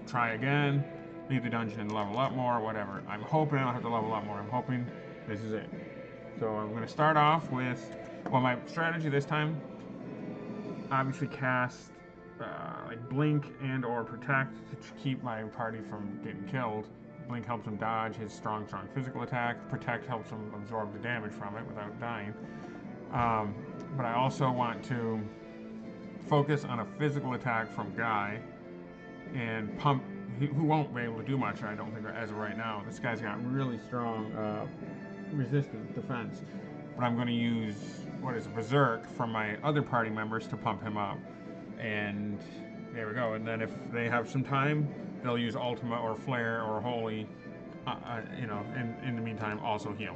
[SPEAKER 1] try again, leave the dungeon and level up more, whatever. I'm hoping I don't have to level up more. I'm hoping this is it. So I'm going to start off with, my strategy this time, obviously cast like Blink and or Protect to keep my party from getting killed. Blink helps him dodge his strong physical attack. Protect helps him absorb the damage from it without dying. But I also want to focus on a physical attack from Guy and pump, who won't be able to do much, I don't think, as of right now. This guy's got really strong resistance defense. But I'm going to use, Berserk from my other party members to pump him up. And there we go. And then if they have some time, they'll use Ultima or Flare or Holy, in the meantime, also heal.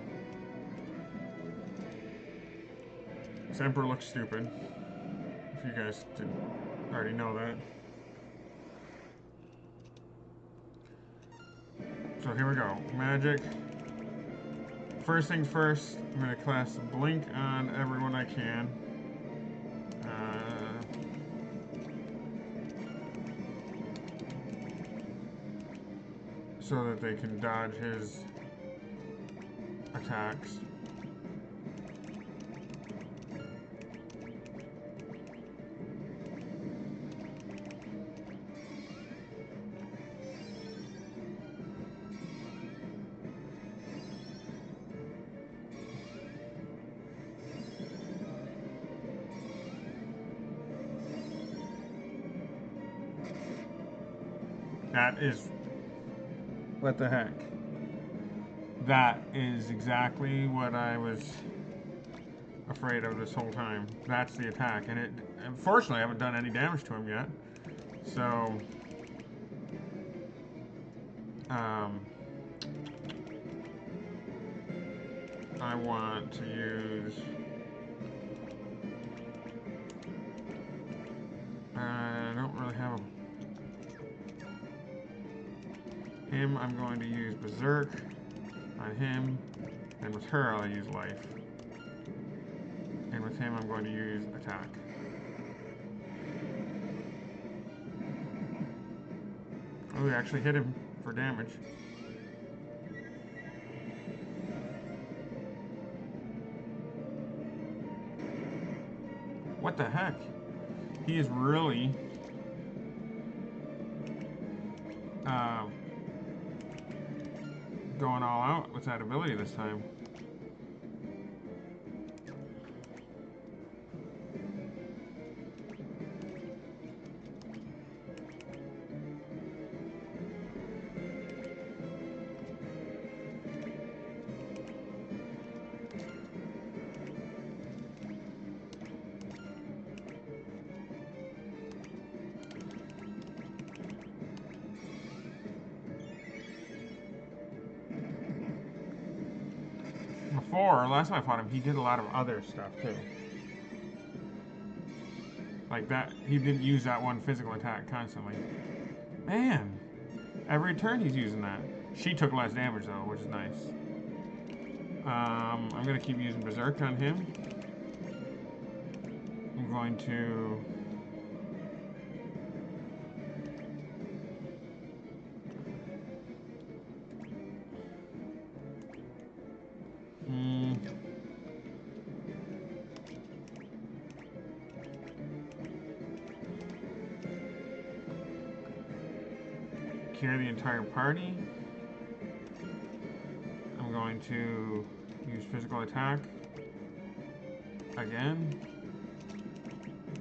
[SPEAKER 1] This Emperor looks stupid, if you guys didn't already know that. So here we go. Magic. First things first, I'm going to cast Blink on everyone I can. So that they can dodge his attacks. That is... What the heck? That is exactly what I was afraid of this whole time. That's the attack. And unfortunately, I haven't done any damage to him yet. So... I want to use... I don't really have him. I'm going to use Berserk on him, and with her I'll use Life. And with him I'm going to use Attack. Oh, we actually hit him for damage. What the heck? He is really... going all out with that ability this time. Before, last time I fought him, he did a lot of other stuff too. Like that, he didn't use that one physical attack constantly. Man, every turn he's using that. She took less damage though, which is nice. I'm gonna keep using Berserk on him. I'm going to... Cure the entire party. I'm going to use physical attack again.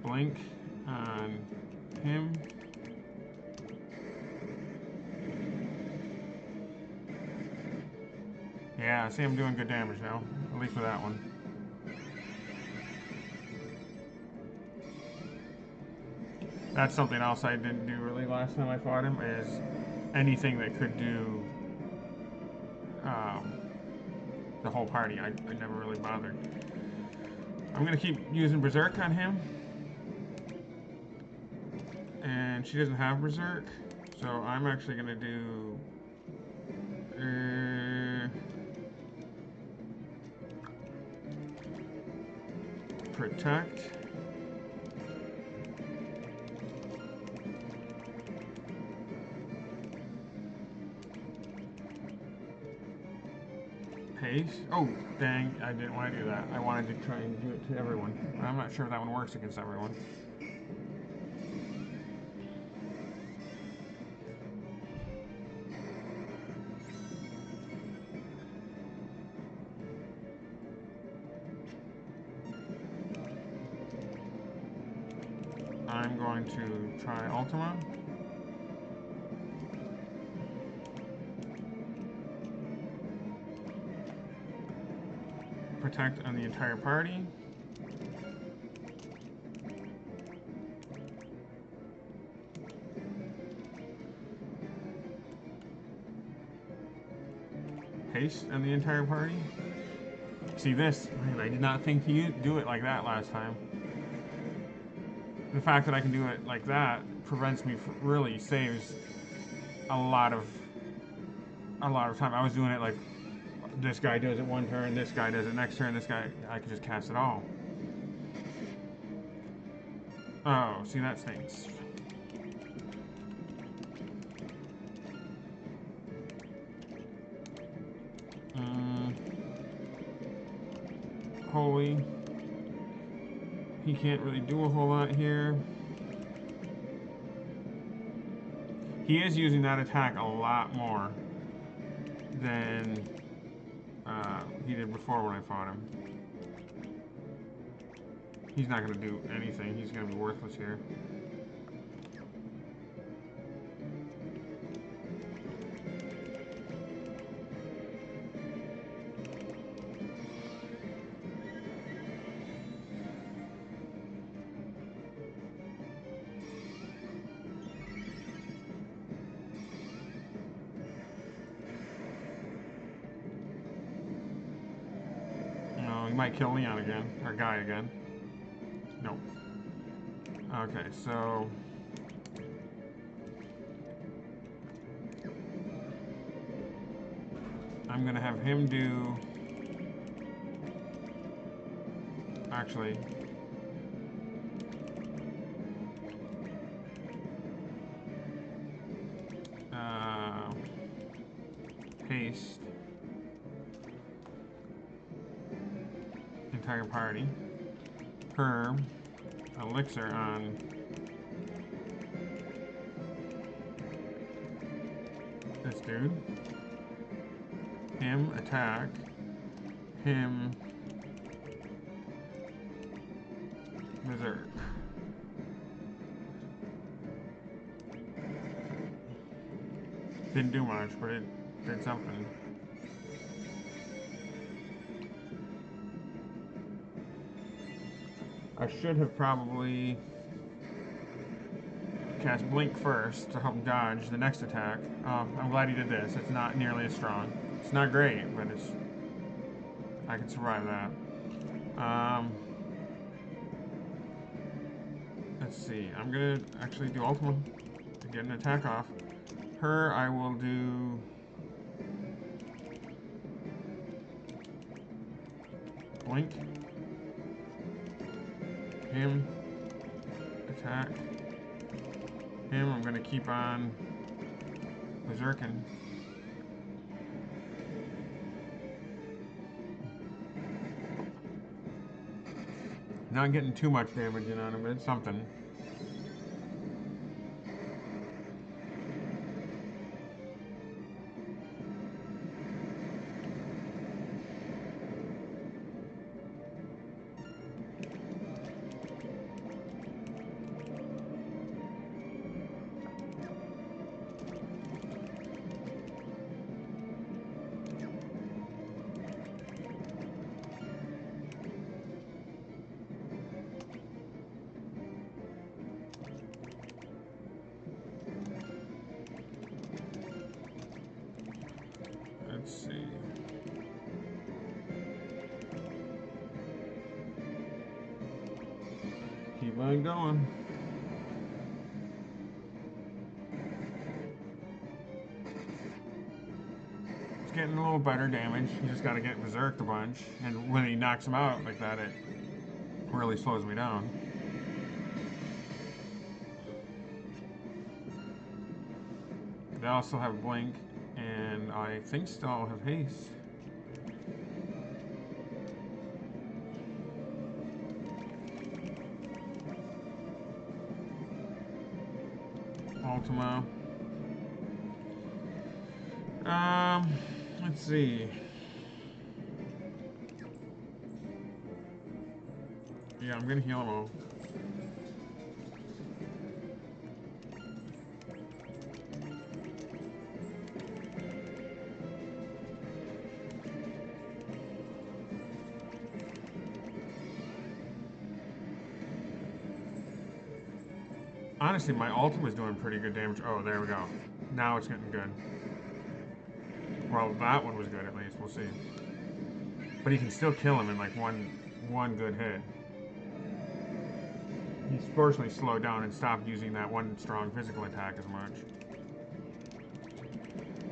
[SPEAKER 1] Blink on him. Yeah, see, I'm doing good damage now, at least with that one. That's something else I didn't do really last time I fought him, is anything that could do the whole party. I never really bothered. I'm going to keep using Berserk on him. And she doesn't have Berserk, so I'm actually going to do... Protect. Haste. Oh, dang, I didn't want to do that. I wanted to try and do it to everyone. I'm not sure if that one works against everyone. I'm going to try Ultima. Protect on the entire party. Haste on the entire party. See this? Man, I did not think he'd do it like that last time. The fact that I can do it like that prevents me from, really saves a lot of time. I was doing it like this guy does it one turn, this guy does it next turn, this guy, I could just cast it all. Oh, see, that stinks. Holy. He can't really do a whole lot here. He is using that attack a lot more than he did before when I fought him. He's not going to do anything. He's going to be worthless here. He might kill Leon again, or Guy again. Nope. Okay, so... I'm gonna have him do... Actually... Haste. Entire party. Her elixir on this dude. him attack, him berserk. Didn't do much, but it did something. I should have probably cast Blink first to help dodge the next attack. I'm glad he did this. It's not nearly as strong. It's not great, but it's... I can survive that. Let's see. I'm gonna actually do Ultima to get an attack off. Her, I will do... Blink. Him. Attack. Him, I'm gonna keep on berserking. Not getting too much damage in on him, but it's something. Let's see. Keep on going. It's getting a little better damage. You just gotta get berserked a bunch. And when he knocks him out like that, it really slows me down. They also have Blink, and I think still have Haste. Ultima. Let's see. Yeah, I'm gonna heal him all. Honestly, my Ultima is doing pretty good damage. Oh, there we go. Now it's getting good. Well, that one was good at least. We'll see. But he can still kill him in like one good hit. He's fortunately slowed down and stopped using that one strong physical attack as much.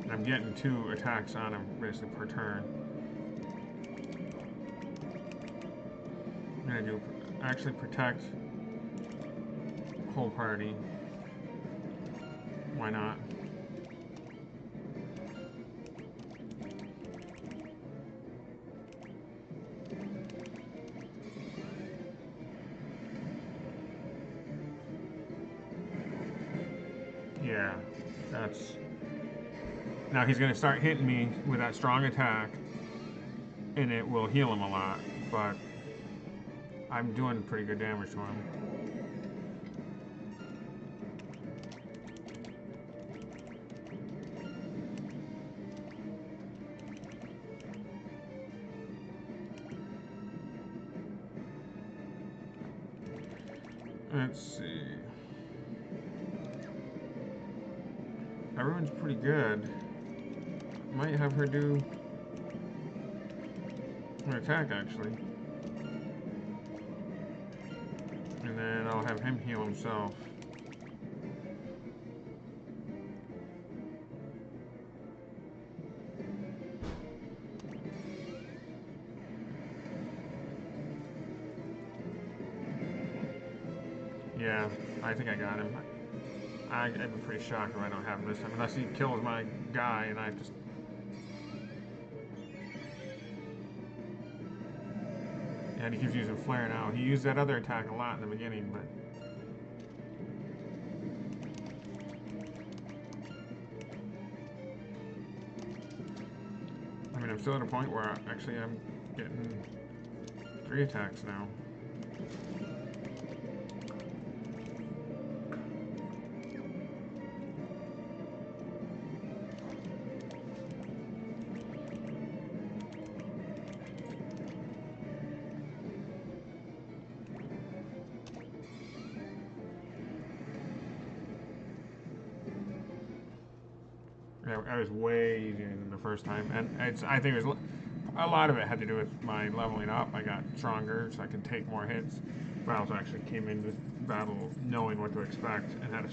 [SPEAKER 1] And I'm getting 2 attacks on him basically per turn. I'm gonna do actually protect whole party. Why not? Yeah, that's... Now he's gonna start hitting me with that strong attack, and it will heal him a lot, but I'm doing pretty good damage to him. Let's see. Everyone's pretty good. Might have her do an attack, actually. And then I'll have him heal himself. Yeah, I think I got him. I'd be pretty shocked if I don't have him this time, unless he kills my guy and I just... And he keeps using flare now. He used that other attack a lot in the beginning, but... I mean, still at a point where actually I'm getting 3 attacks now. I was way easier than the first time, and I think it was a lot of it had to do with my leveling up. I got stronger, so I could take more hits. But I also actually came into battle knowing what to expect and had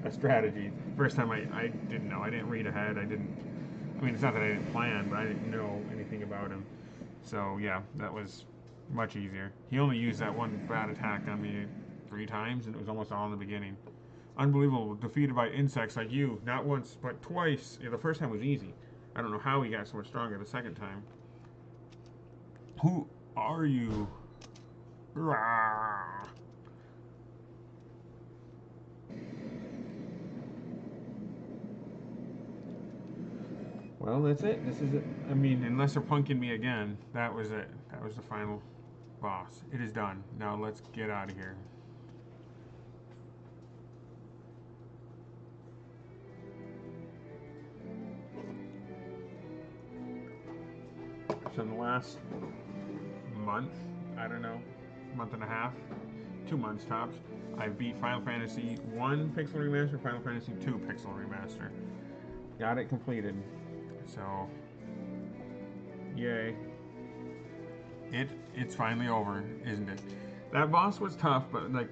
[SPEAKER 1] a strategy. First time I didn't know. I didn't read ahead. I didn't. I mean, it's not that I didn't plan, but I didn't know anything about him. So yeah, that was much easier. He only used that one bad attack on me 3 times, and it was almost all in the beginning. Unbelievable. Defeated by insects like you, not once, but twice. Yeah, the first time was easy. I don't know how he got so much stronger the second time. Who are you? Rawr. Well, that's it. This is it. I mean, unless they're punking me again, that was it. That was the final boss. It is done. Now let's get out of here. So in the last month, I don't know, month and a half, 2 months tops, I beat Final Fantasy 1 Pixel Remaster, Final Fantasy 2 Pixel Remaster. Got it completed. So, yay. It's finally over, isn't it? That boss was tough, but like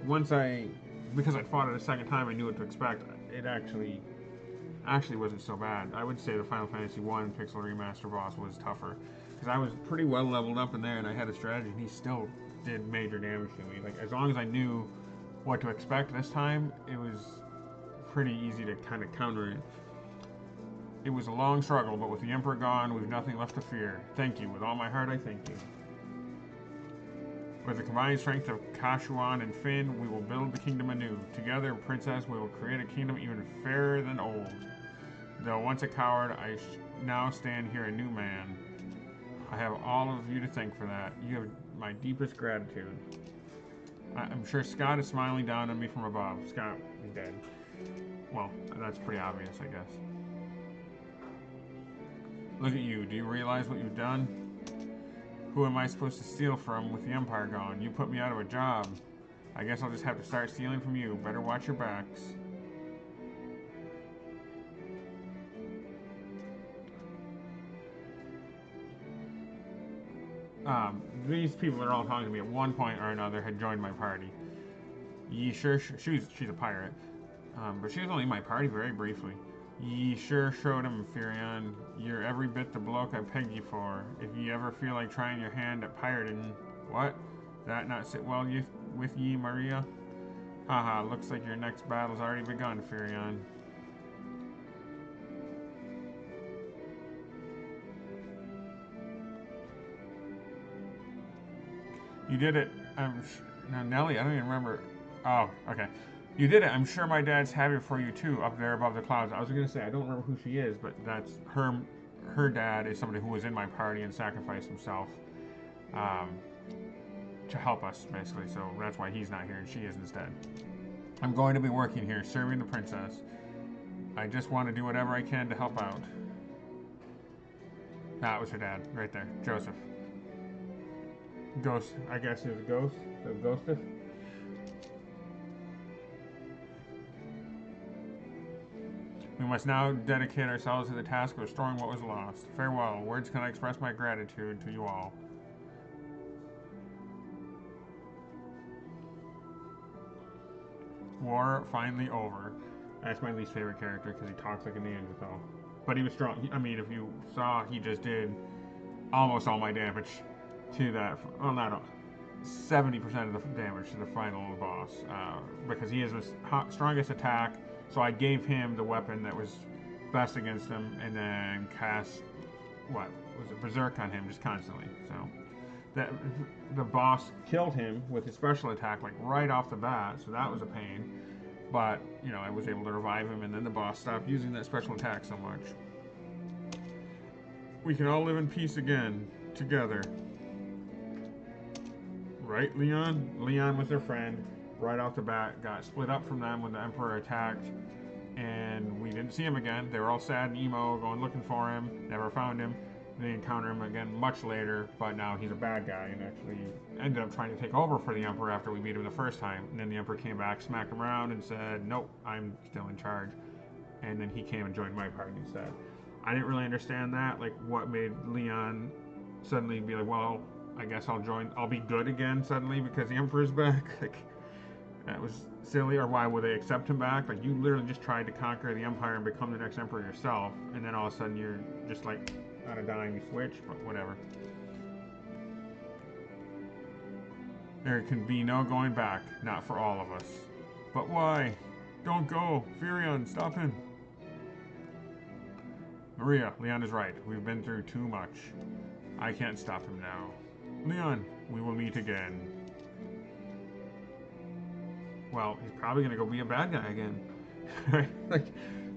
[SPEAKER 1] because I fought it a second time, I knew what to expect. It actually wasn't so bad. I would say the Final Fantasy 1 Pixel Remaster boss was tougher because I was pretty well leveled up in there, and I had a strategy, and he still did major damage to me. Like as long as I knew what to expect this time, it was pretty easy to kind of counter it. It was a long struggle, but with the Emperor gone, we've nothing left to fear. Thank you. With all my heart, I thank you. With the combined strength of Kashuan and Finn, we will build the kingdom anew. Together, Princess, we will create a kingdom even fairer than old. Though once a coward, I now stand here a new man. I have all of you to thank for that. You have my deepest gratitude. I'm sure Scott is smiling down on me from above. Scott is dead. Well, that's pretty obvious, I guess. Look at you. Do you realize what you've done? Who am I supposed to steal from with the Empire gone? You put me out of a job. I guess I'll just have to start stealing from you. Better watch your backs. These people that are all talking to me at one point or another had joined my party. Ye sure, she's a pirate. But she was only in my party very briefly. Ye sure showed him, Furion. You're every bit the bloke I pegged you for. If ye ever feel like trying your hand at pirating, what? That not sit well with ye, Maria? Haha, looks like your next battle's already begun, Furion. You did it. Now, Nelly, I don't even remember. Oh, okay. You did it. I'm sure my dad's happy for you too, up there above the clouds. I was gonna say I don't remember who she is, but that's her. Her dad is somebody who was in my party and sacrificed himself to help us, basically. So that's why he's not here and she is instead. I'm going to be working here, serving the princess. I just want to do whatever I can to help out. That was her dad, right there, Joseph. Ghost, I guess he was a ghost. So Ghosteth. We must now dedicate ourselves to the task of restoring what was lost. Farewell. Words cannot express my gratitude to you all. War finally over. That's my least favorite character because he talks like a Neanderthal. But he was strong. I mean, if you saw, he just did almost all my damage to that. Well, not all. 70% of the damage to the final boss because he has the strongest attack. So I gave him the weapon that was best against him, and then cast what was it, Berserk on him just constantly. So the boss killed him with his special attack like right off the bat. So that was a pain. But I was able to revive him, and then the boss stopped using that special attack so much. We can all live in peace again, together. Right, Leon? Leon was their friend. Right off the bat, got split up from them when the Emperor attacked, and we didn't see him again. They were all sad and emo, going looking for him, never found him. They encounter him again much later, but now he's a bad guy and actually ended up trying to take over for the Emperor after we beat him the first time. And then the Emperor came back, smacked him around, and said, "Nope, I'm still in charge." And then he came and joined my party instead. I didn't really understand that, like what made Leon suddenly be like, "Well, I guess I'll join. I'll be good again suddenly because the Emperor's back." Like that was silly. Or why would they accept him back? Like you literally just tried to conquer the Empire and become the next Emperor yourself, and then all of a sudden you're just like on a dime switch. But whatever. There can be no going back, not for all of us. But why? Don't go, Furion. Stop him. Maria, Leon is right. We've been through too much. I can't stop him now. Leon, we will meet again. Well, he's probably gonna go be a bad guy again. Like,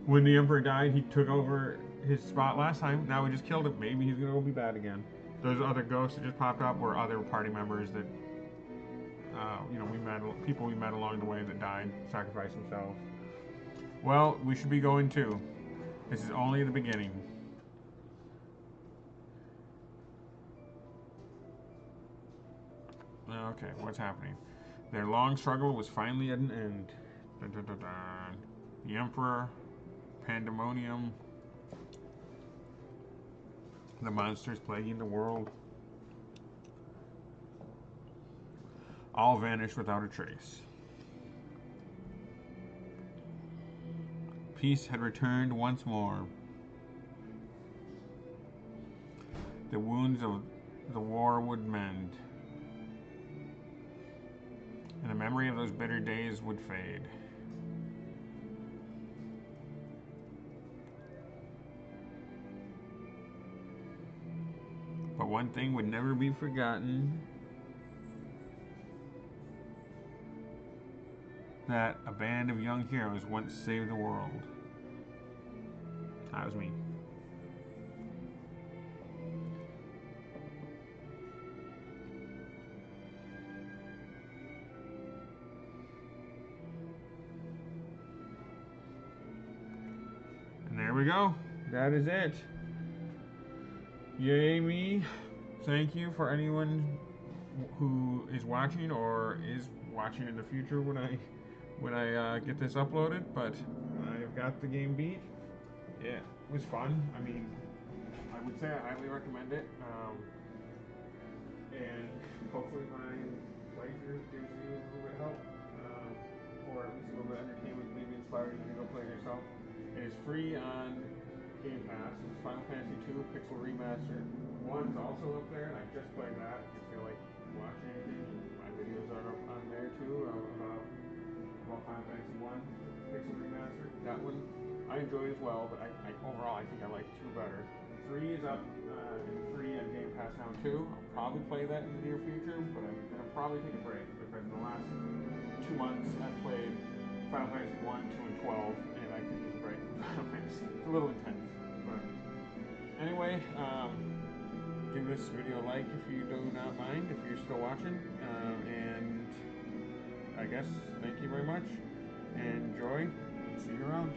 [SPEAKER 1] when the Emperor died, he took over his spot last time. Now we just killed him. Maybe he's gonna go be bad again. Those other ghosts that just popped up were other party members that, we met, people we met along the way that died, sacrificed themselves. Well, we should be going too. This is only the beginning. Okay, what's happening? Their long struggle was finally at an end. Dun, dun, dun, dun. The Emperor, pandemonium, the monsters plaguing the world, all vanished without a trace. Peace had returned once more. The wounds of the war would mend, and the memory of those bitter days would fade. But one thing would never be forgotten: that a band of young heroes once saved the world. That was me. And there we go. That is it. Yay me. Thank you for anyone who is watching or is watching in the future when I get this uploaded. But I've got the game beat. Yeah, it was fun. I mean, I would say I highly recommend it. And hopefully my playthrough gives you a little bit of help, or at least a little bit of entertainment, maybe inspire you to go play it yourself. It is free on Game Pass. It's Final Fantasy 2 Pixel Remaster. 1's also up there, and I just played that. If you feel like watching anything, my videos are up on there too about Final Fantasy 1 Pixel Remaster. That one I enjoyed as well, but I overall I think I like 2 better. 3 is up and free on Game Pass now too. I'll probably play that in the near future, but I'm gonna probably take a break because in the last 2 months I've played Final Fantasy 1, 2, and 12, and I could use a break from Final Fantasy. It's a little intense, but anyway, give this video a like if you do not mind, if you're still watching, and I guess thank you very much. Enjoy. See you around.